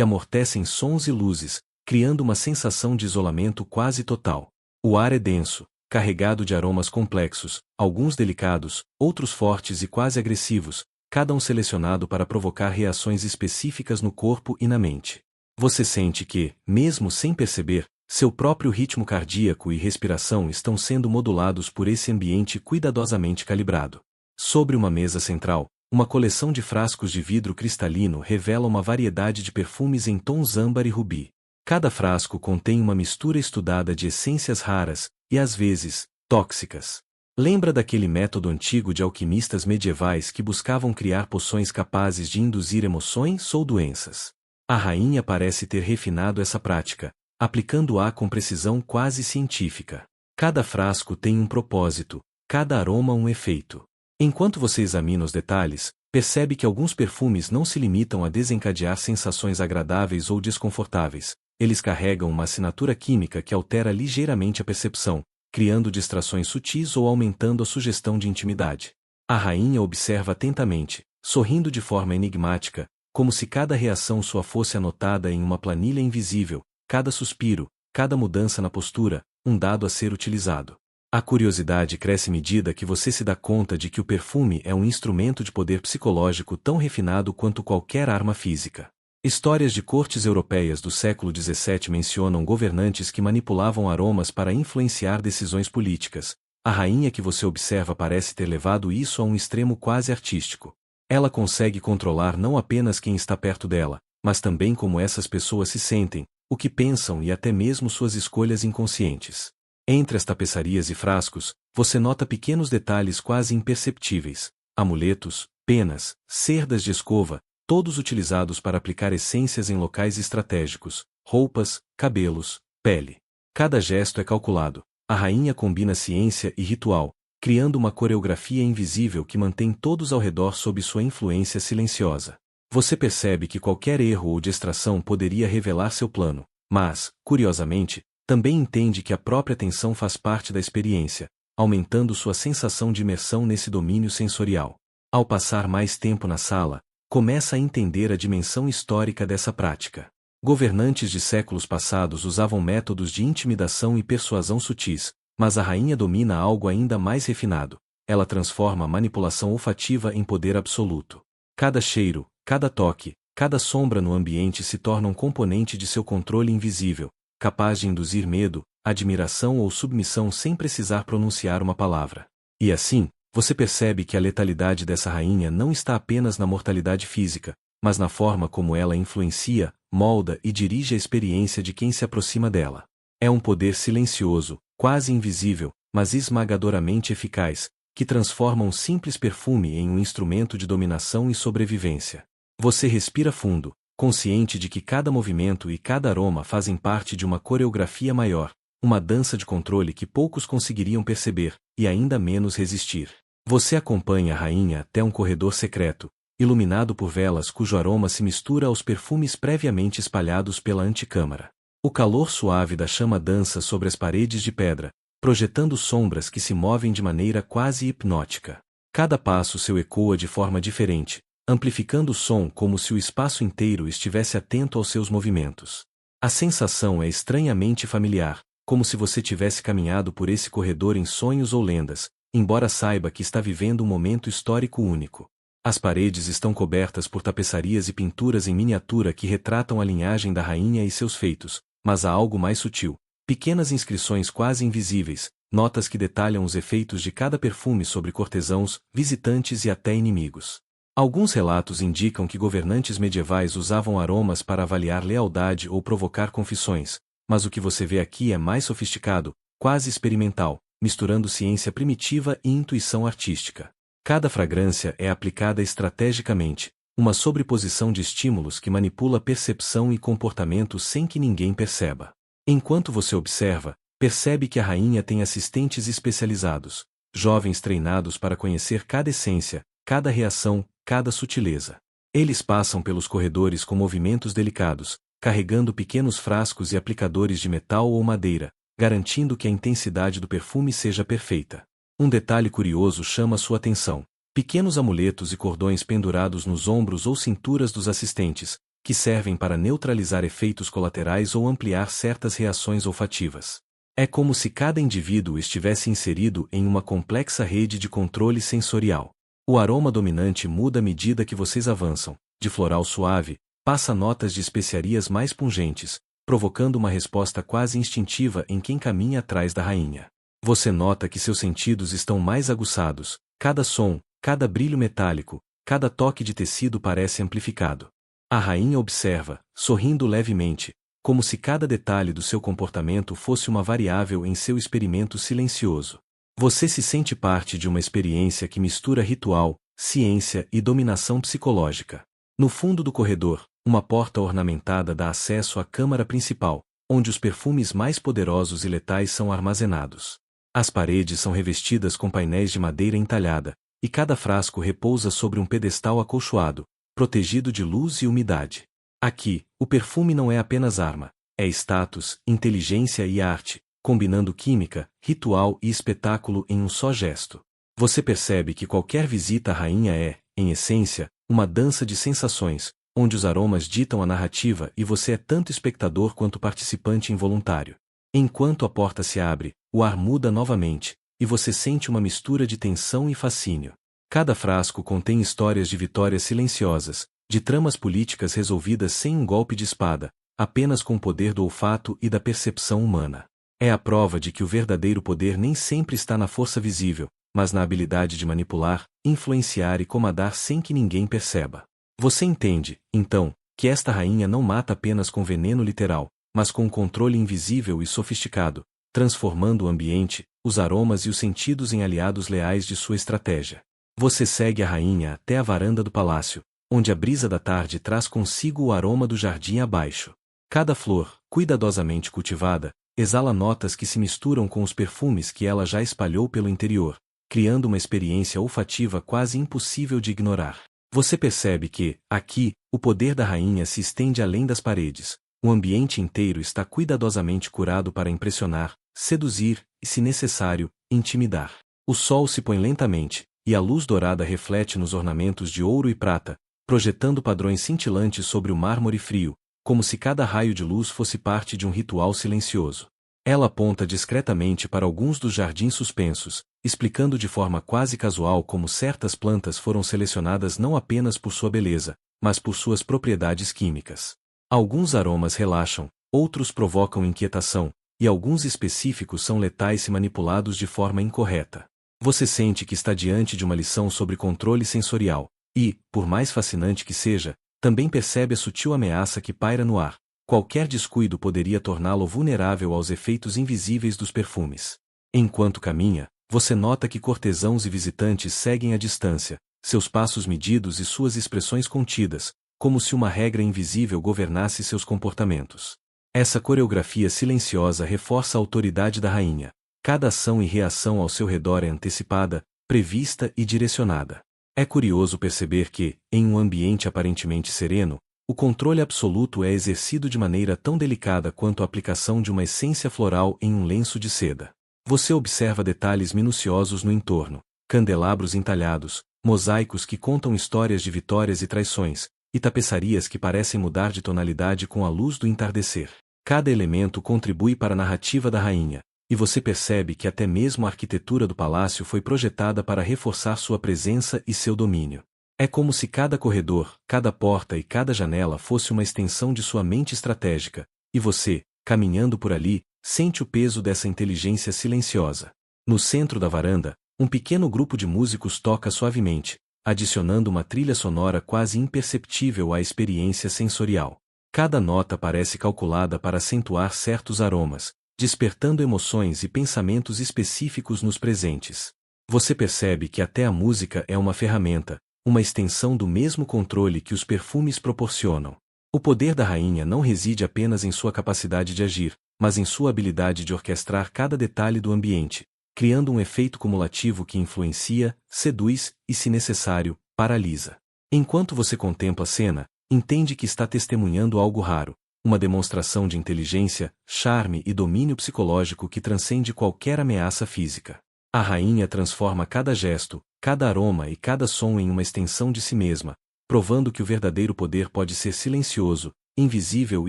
amortecem sons e luzes, criando uma sensação de isolamento quase total. O ar é denso, carregado de aromas complexos, alguns delicados, outros fortes e quase agressivos, cada um selecionado para provocar reações específicas no corpo e na mente. Você sente que, mesmo sem perceber, seu próprio ritmo cardíaco e respiração estão sendo modulados por esse ambiente cuidadosamente calibrado. Sobre uma mesa central, uma coleção de frascos de vidro cristalino revela uma variedade de perfumes em tons âmbar e rubi. Cada frasco contém uma mistura estudada de essências raras, e às vezes, tóxicas. Lembra daquele método antigo de alquimistas medievais que buscavam criar poções capazes de induzir emoções ou doenças? A rainha parece ter refinado essa prática, aplicando-a com precisão quase científica. Cada frasco tem um propósito, cada aroma um efeito. Enquanto você examina os detalhes, percebe que alguns perfumes não se limitam a desencadear sensações agradáveis ou desconfortáveis. Eles carregam uma assinatura química que altera ligeiramente a percepção, criando distrações sutis ou aumentando a sugestão de intimidade. A rainha observa atentamente, sorrindo de forma enigmática, como se cada reação sua fosse anotada em uma planilha invisível, cada suspiro, cada mudança na postura, um dado a ser utilizado. A curiosidade cresce à medida que você se dá conta de que o perfume é um instrumento de poder psicológico tão refinado quanto qualquer arma física. Histórias de cortes europeias do século XVII mencionam governantes que manipulavam aromas para influenciar decisões políticas. A rainha que você observa parece ter levado isso a um extremo quase artístico. Ela consegue controlar não apenas quem está perto dela, mas também como essas pessoas se sentem, o que pensam e até mesmo suas escolhas inconscientes. Entre as tapeçarias e frascos, você nota pequenos detalhes quase imperceptíveis: amuletos, penas, cerdas de escova, todos utilizados para aplicar essências em locais estratégicos, roupas, cabelos, pele. Cada gesto é calculado. A rainha combina ciência e ritual, criando uma coreografia invisível que mantém todos ao redor sob sua influência silenciosa. Você percebe que qualquer erro ou distração poderia revelar seu plano, mas, curiosamente, também entende que a própria tensão faz parte da experiência, aumentando sua sensação de imersão nesse domínio sensorial. Ao passar mais tempo na sala, começa a entender a dimensão histórica dessa prática. Governantes de séculos passados usavam métodos de intimidação e persuasão sutis, mas a rainha domina algo ainda mais refinado. Ela transforma a manipulação olfativa em poder absoluto. Cada cheiro, cada toque, cada sombra no ambiente se torna um componente de seu controle invisível, capaz de induzir medo, admiração ou submissão sem precisar pronunciar uma palavra. E assim, você percebe que a letalidade dessa rainha não está apenas na mortalidade física, mas na forma como ela influencia, molda e dirige a experiência de quem se aproxima dela. É um poder silencioso, quase invisível, mas esmagadoramente eficaz, que transforma um simples perfume em um instrumento de dominação e sobrevivência. Você respira fundo, consciente de que cada movimento e cada aroma fazem parte de uma coreografia maior, uma dança de controle que poucos conseguiriam perceber, e ainda menos resistir. Você acompanha a rainha até um corredor secreto, iluminado por velas cujo aroma se mistura aos perfumes previamente espalhados pela antecâmara. O calor suave da chama dança sobre as paredes de pedra, projetando sombras que se movem de maneira quase hipnótica. Cada passo seu ecoa de forma diferente, amplificando o som como se o espaço inteiro estivesse atento aos seus movimentos. A sensação é estranhamente familiar, como se você tivesse caminhado por esse corredor em sonhos ou lendas, embora saiba que está vivendo um momento histórico único. As paredes estão cobertas por tapeçarias e pinturas em miniatura que retratam a linhagem da rainha e seus feitos, mas há algo mais sutil: pequenas inscrições quase invisíveis, notas que detalham os efeitos de cada perfume sobre cortesãos, visitantes e até inimigos. Alguns relatos indicam que governantes medievais usavam aromas para avaliar lealdade ou provocar confissões, mas o que você vê aqui é mais sofisticado, quase experimental, misturando ciência primitiva e intuição artística. Cada fragrância é aplicada estrategicamente, uma sobreposição de estímulos que manipula percepção e comportamento sem que ninguém perceba. Enquanto você observa, percebe que a rainha tem assistentes especializados, jovens treinados para conhecer cada essência, cada reação, cada sutileza. Eles passam pelos corredores com movimentos delicados, carregando pequenos frascos e aplicadores de metal ou madeira, garantindo que a intensidade do perfume seja perfeita. Um detalhe curioso chama sua atenção. Pequenos amuletos e cordões pendurados nos ombros ou cinturas dos assistentes, que servem para neutralizar efeitos colaterais ou ampliar certas reações olfativas. É como se cada indivíduo estivesse inserido em uma complexa rede de controle sensorial. O aroma dominante muda à medida que vocês avançam, de floral suave, passa notas de especiarias mais pungentes, provocando uma resposta quase instintiva em quem caminha atrás da rainha. Você nota que seus sentidos estão mais aguçados, cada som, cada brilho metálico, cada toque de tecido parece amplificado. A rainha observa, sorrindo levemente, como se cada detalhe do seu comportamento fosse uma variável em seu experimento silencioso. Você se sente parte de uma experiência que mistura ritual, ciência e dominação psicológica. No fundo do corredor, uma porta ornamentada dá acesso à câmara principal, onde os perfumes mais poderosos e letais são armazenados. As paredes são revestidas com painéis de madeira entalhada, e cada frasco repousa sobre um pedestal acolchoado, protegido de luz e umidade. Aqui, o perfume não é apenas arma, é status, inteligência e arte, combinando química, ritual e espetáculo em um só gesto. Você percebe que qualquer visita à rainha é, em essência, uma dança de sensações, onde os aromas ditam a narrativa e você é tanto espectador quanto participante involuntário. Enquanto a porta se abre, o ar muda novamente, e você sente uma mistura de tensão e fascínio. Cada frasco contém histórias de vitórias silenciosas, de tramas políticas resolvidas sem um golpe de espada, apenas com o poder do olfato e da percepção humana. É a prova de que o verdadeiro poder nem sempre está na força visível, mas na habilidade de manipular, influenciar e comandar sem que ninguém perceba. Você entende, então, que esta rainha não mata apenas com veneno literal, mas com um controle invisível e sofisticado, transformando o ambiente, os aromas e os sentidos em aliados leais de sua estratégia. Você segue a rainha até a varanda do palácio, onde a brisa da tarde traz consigo o aroma do jardim abaixo. Cada flor, cuidadosamente cultivada, exala notas que se misturam com os perfumes que ela já espalhou pelo interior, criando uma experiência olfativa quase impossível de ignorar. Você percebe que, aqui, o poder da rainha se estende além das paredes. O ambiente inteiro está cuidadosamente curado para impressionar, seduzir e, se necessário, intimidar. O sol se põe lentamente, e a luz dourada reflete nos ornamentos de ouro e prata, projetando padrões cintilantes sobre o mármore frio, como se cada raio de luz fosse parte de um ritual silencioso. Ela aponta discretamente para alguns dos jardins suspensos, explicando de forma quase casual como certas plantas foram selecionadas não apenas por sua beleza, mas por suas propriedades químicas. Alguns aromas relaxam, outros provocam inquietação, e alguns específicos são letais se manipulados de forma incorreta. Você sente que está diante de uma lição sobre controle sensorial, e, por mais fascinante que seja, também percebe a sutil ameaça que paira no ar. Qualquer descuido poderia torná-lo vulnerável aos efeitos invisíveis dos perfumes. Enquanto caminha, você nota que cortesãos e visitantes seguem à distância, seus passos medidos e suas expressões contidas, como se uma regra invisível governasse seus comportamentos. Essa coreografia silenciosa reforça a autoridade da rainha. Cada ação e reação ao seu redor é antecipada, prevista e direcionada. É curioso perceber que, em um ambiente aparentemente sereno, o controle absoluto é exercido de maneira tão delicada quanto a aplicação de uma essência floral em um lenço de seda. Você observa detalhes minuciosos no entorno, candelabros entalhados, mosaicos que contam histórias de vitórias e traições, e tapeçarias que parecem mudar de tonalidade com a luz do entardecer. Cada elemento contribui para a narrativa da rainha, e você percebe que até mesmo a arquitetura do palácio foi projetada para reforçar sua presença e seu domínio. É como se cada corredor, cada porta e cada janela fosse uma extensão de sua mente estratégica, e você, caminhando por ali, sente o peso dessa inteligência silenciosa. No centro da varanda, um pequeno grupo de músicos toca suavemente, adicionando uma trilha sonora quase imperceptível à experiência sensorial. Cada nota parece calculada para acentuar certos aromas, despertando emoções e pensamentos específicos nos presentes. Você percebe que até a música é uma ferramenta, uma extensão do mesmo controle que os perfumes proporcionam. O poder da rainha não reside apenas em sua capacidade de agir, mas em sua habilidade de orquestrar cada detalhe do ambiente, criando um efeito cumulativo que influencia, seduz e, se necessário, paralisa. Enquanto você contempla a cena, entende que está testemunhando algo raro, uma demonstração de inteligência, charme e domínio psicológico que transcende qualquer ameaça física. A rainha transforma cada gesto, cada aroma e cada som em uma extensão de si mesma, provando que o verdadeiro poder pode ser silencioso, invisível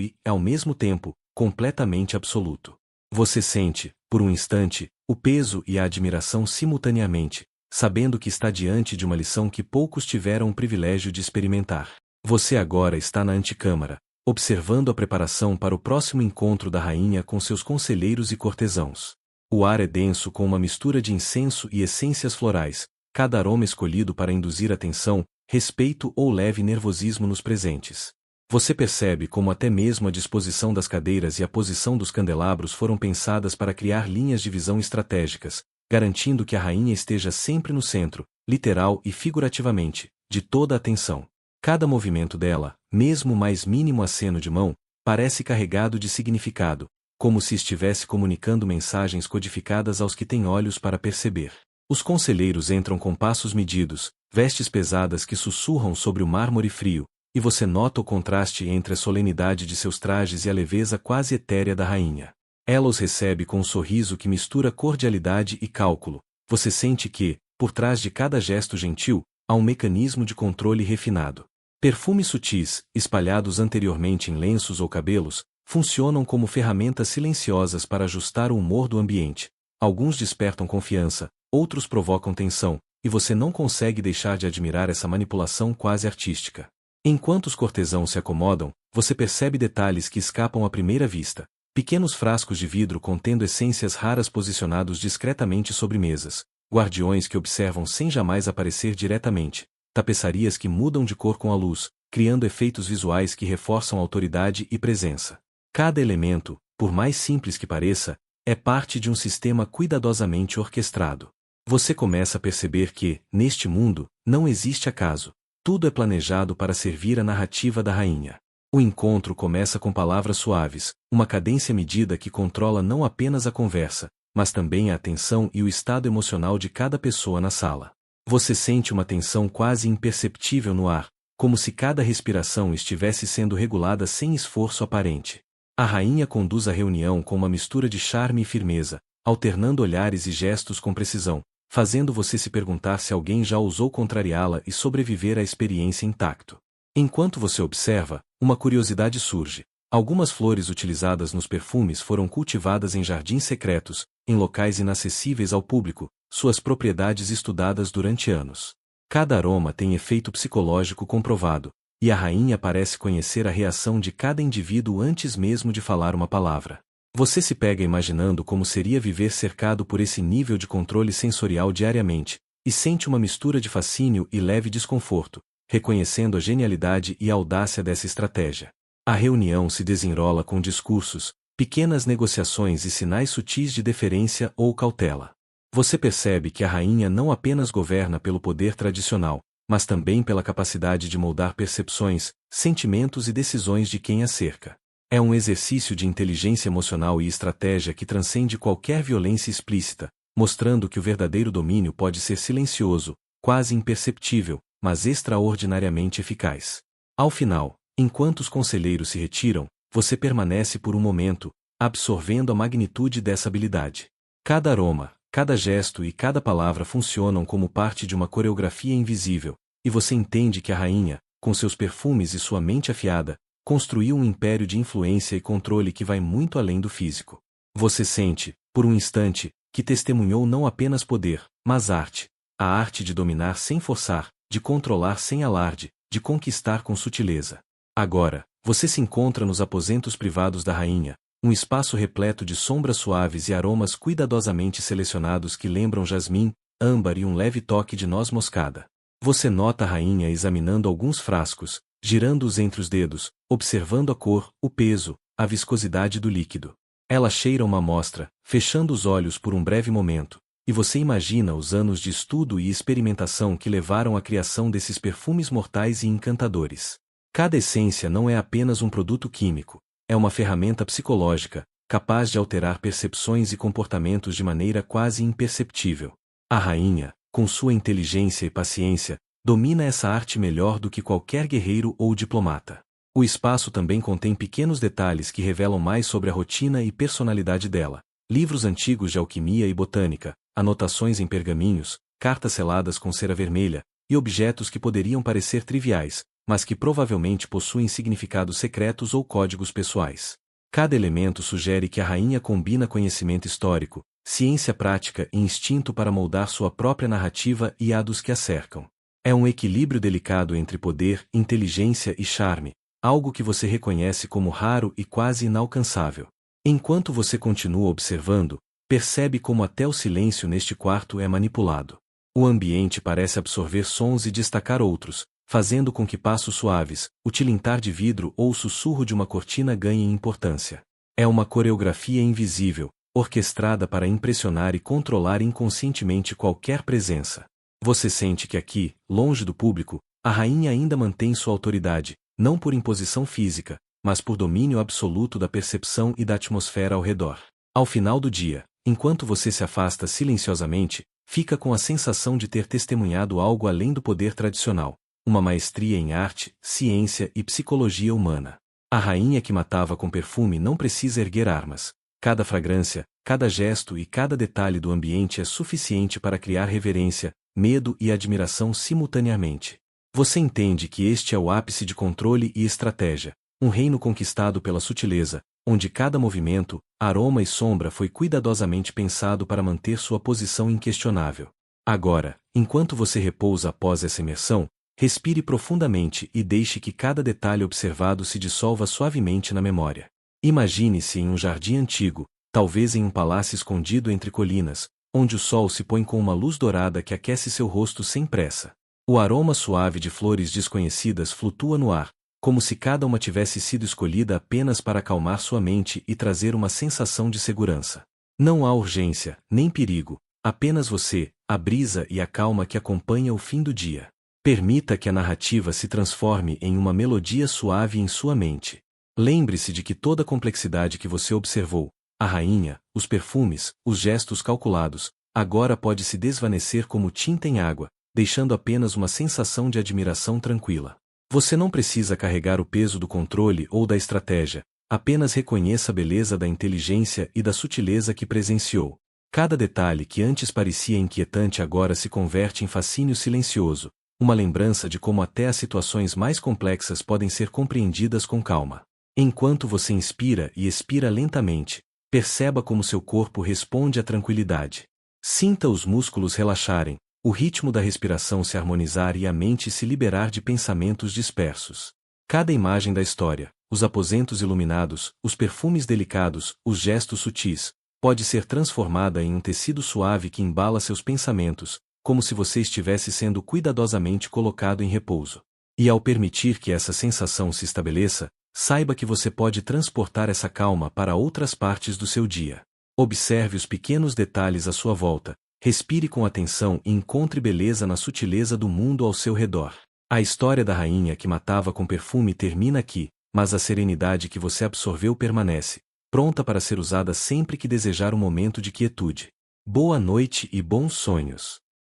e, ao mesmo tempo, completamente absoluto. Você sente, por um instante, o peso e a admiração simultaneamente, sabendo que está diante de uma lição que poucos tiveram o privilégio de experimentar. Você agora está na antecâmara, observando a preparação para o próximo encontro da rainha com seus conselheiros e cortesãos. O ar é denso com uma mistura de incenso e essências florais, cada aroma escolhido para induzir atenção, respeito ou leve nervosismo nos presentes. Você percebe como até mesmo a disposição das cadeiras e a posição dos candelabros foram pensadas para criar linhas de visão estratégicas, garantindo que a rainha esteja sempre no centro, literal e figurativamente, de toda a atenção. Cada movimento dela, mesmo o mais mínimo aceno de mão, parece carregado de significado, como se estivesse comunicando mensagens codificadas aos que têm olhos para perceber. Os conselheiros entram com passos medidos, vestes pesadas que sussurram sobre o mármore frio, e você nota o contraste entre a solenidade de seus trajes e a leveza quase etérea da rainha. Ela os recebe com um sorriso que mistura cordialidade e cálculo. Você sente que, por trás de cada gesto gentil, há um mecanismo de controle refinado. Perfumes sutis, espalhados anteriormente em lenços ou cabelos, funcionam como ferramentas silenciosas para ajustar o humor do ambiente. Alguns despertam confiança, outros provocam tensão, e você não consegue deixar de admirar essa manipulação quase artística. Enquanto os cortesãos se acomodam, você percebe detalhes que escapam à primeira vista. Pequenos frascos de vidro contendo essências raras posicionados discretamente sobre mesas, guardiões que observam sem jamais aparecer diretamente, tapeçarias que mudam de cor com a luz, criando efeitos visuais que reforçam autoridade e presença. Cada elemento, por mais simples que pareça, é parte de um sistema cuidadosamente orquestrado. Você começa a perceber que, neste mundo, não existe acaso. Tudo é planejado para servir a narrativa da rainha. O encontro começa com palavras suaves, uma cadência medida que controla não apenas a conversa, mas também a atenção e o estado emocional de cada pessoa na sala. Você sente uma tensão quase imperceptível no ar, como se cada respiração estivesse sendo regulada sem esforço aparente. A rainha conduz a reunião com uma mistura de charme e firmeza, alternando olhares e gestos com precisão, fazendo você se perguntar se alguém já ousou contrariá-la e sobreviver à experiência intacto. Enquanto você observa, uma curiosidade surge. Algumas flores utilizadas nos perfumes foram cultivadas em jardins secretos, em locais inacessíveis ao público, suas propriedades estudadas durante anos. Cada aroma tem efeito psicológico comprovado, e a rainha parece conhecer a reação de cada indivíduo antes mesmo de falar uma palavra. Você se pega imaginando como seria viver cercado por esse nível de controle sensorial diariamente, e sente uma mistura de fascínio e leve desconforto, reconhecendo a genialidade e a audácia dessa estratégia. A reunião se desenrola com discursos, pequenas negociações e sinais sutis de deferência ou cautela. Você percebe que a rainha não apenas governa pelo poder tradicional, mas também pela capacidade de moldar percepções, sentimentos e decisões de quem a cerca. É um exercício de inteligência emocional e estratégia que transcende qualquer violência explícita, mostrando que o verdadeiro domínio pode ser silencioso, quase imperceptível, mas extraordinariamente eficaz. Ao final, enquanto os conselheiros se retiram, você permanece por um momento, absorvendo a magnitude dessa habilidade. Cada aroma, cada gesto e cada palavra funcionam como parte de uma coreografia invisível, e você entende que a rainha, com seus perfumes e sua mente afiada, construiu um império de influência e controle que vai muito além do físico. Você sente, por um instante, que testemunhou não apenas poder, mas arte. A arte de dominar sem forçar, de controlar sem alarde, de conquistar com sutileza. Agora, você se encontra nos aposentos privados da rainha, um espaço repleto de sombras suaves e aromas cuidadosamente selecionados que lembram jasmim, âmbar e um leve toque de noz moscada. Você nota a rainha examinando alguns frascos, girando-os entre os dedos, observando a cor, o peso, a viscosidade do líquido. Ela cheira uma amostra, fechando os olhos por um breve momento, e você imagina os anos de estudo e experimentação que levaram à criação desses perfumes mortais e encantadores. Cada essência não é apenas um produto químico, é uma ferramenta psicológica, capaz de alterar percepções e comportamentos de maneira quase imperceptível. A rainha, com sua inteligência e paciência, domina essa arte melhor do que qualquer guerreiro ou diplomata. O espaço também contém pequenos detalhes que revelam mais sobre a rotina e personalidade dela. Livros antigos de alquimia e botânica, anotações em pergaminhos, cartas seladas com cera vermelha, e objetos que poderiam parecer triviais, mas que provavelmente possuem significados secretos ou códigos pessoais. Cada elemento sugere que a rainha combina conhecimento histórico, ciência prática e instinto para moldar sua própria narrativa e a dos que a cercam. É um equilíbrio delicado entre poder, inteligência e charme, algo que você reconhece como raro e quase inalcançável. Enquanto você continua observando, percebe como até o silêncio neste quarto é manipulado. O ambiente parece absorver sons e destacar outros, fazendo com que passos suaves, o tilintar de vidro ou o sussurro de uma cortina ganhem importância. É uma coreografia invisível, orquestrada para impressionar e controlar inconscientemente qualquer presença. Você sente que aqui, longe do público, a rainha ainda mantém sua autoridade, não por imposição física, mas por domínio absoluto da percepção e da atmosfera ao redor. Ao final do dia, enquanto você se afasta silenciosamente, fica com a sensação de ter testemunhado algo além do poder tradicional, uma maestria em arte, ciência e psicologia humana. A rainha que matava com perfume não precisa erguer armas. Cada fragrância, cada gesto e cada detalhe do ambiente é suficiente para criar reverência, medo e admiração simultaneamente. Você entende que este é o ápice de controle e estratégia, um reino conquistado pela sutileza, onde cada movimento, aroma e sombra foi cuidadosamente pensado para manter sua posição inquestionável. Agora, enquanto você repousa após essa imersão, respire profundamente e deixe que cada detalhe observado se dissolva suavemente na memória. Imagine-se em um jardim antigo, talvez em um palácio escondido entre colinas, onde o sol se põe com uma luz dourada que aquece seu rosto sem pressa. O aroma suave de flores desconhecidas flutua no ar, como se cada uma tivesse sido escolhida apenas para acalmar sua mente e trazer uma sensação de segurança. Não há urgência, nem perigo, apenas você, a brisa e a calma que acompanha o fim do dia. Permita que a narrativa se transforme em uma melodia suave em sua mente. Lembre-se de que toda a complexidade que você observou, a rainha, os perfumes, os gestos calculados, agora pode se desvanecer como tinta em água, deixando apenas uma sensação de admiração tranquila. Você não precisa carregar o peso do controle ou da estratégia, apenas reconheça a beleza da inteligência e da sutileza que presenciou. Cada detalhe que antes parecia inquietante agora se converte em fascínio silencioso, uma lembrança de como até as situações mais complexas podem ser compreendidas com calma. Enquanto você inspira e expira lentamente, perceba como seu corpo responde à tranquilidade. Sinta os músculos relaxarem, o ritmo da respiração se harmonizar e a mente se liberar de pensamentos dispersos. Cada imagem da história, os aposentos iluminados, os perfumes delicados, os gestos sutis, pode ser transformada em um tecido suave que embala seus pensamentos, como se você estivesse sendo cuidadosamente colocado em repouso. E ao permitir que essa sensação se estabeleça, saiba que você pode transportar essa calma para outras partes do seu dia. Observe os pequenos detalhes à sua volta, respire com atenção e encontre beleza na sutileza do mundo ao seu redor. A história da rainha que matava com perfume termina aqui, mas a serenidade que você absorveu permanece, pronta para ser usada sempre que desejar um momento de quietude. Boa noite e bons sonhos.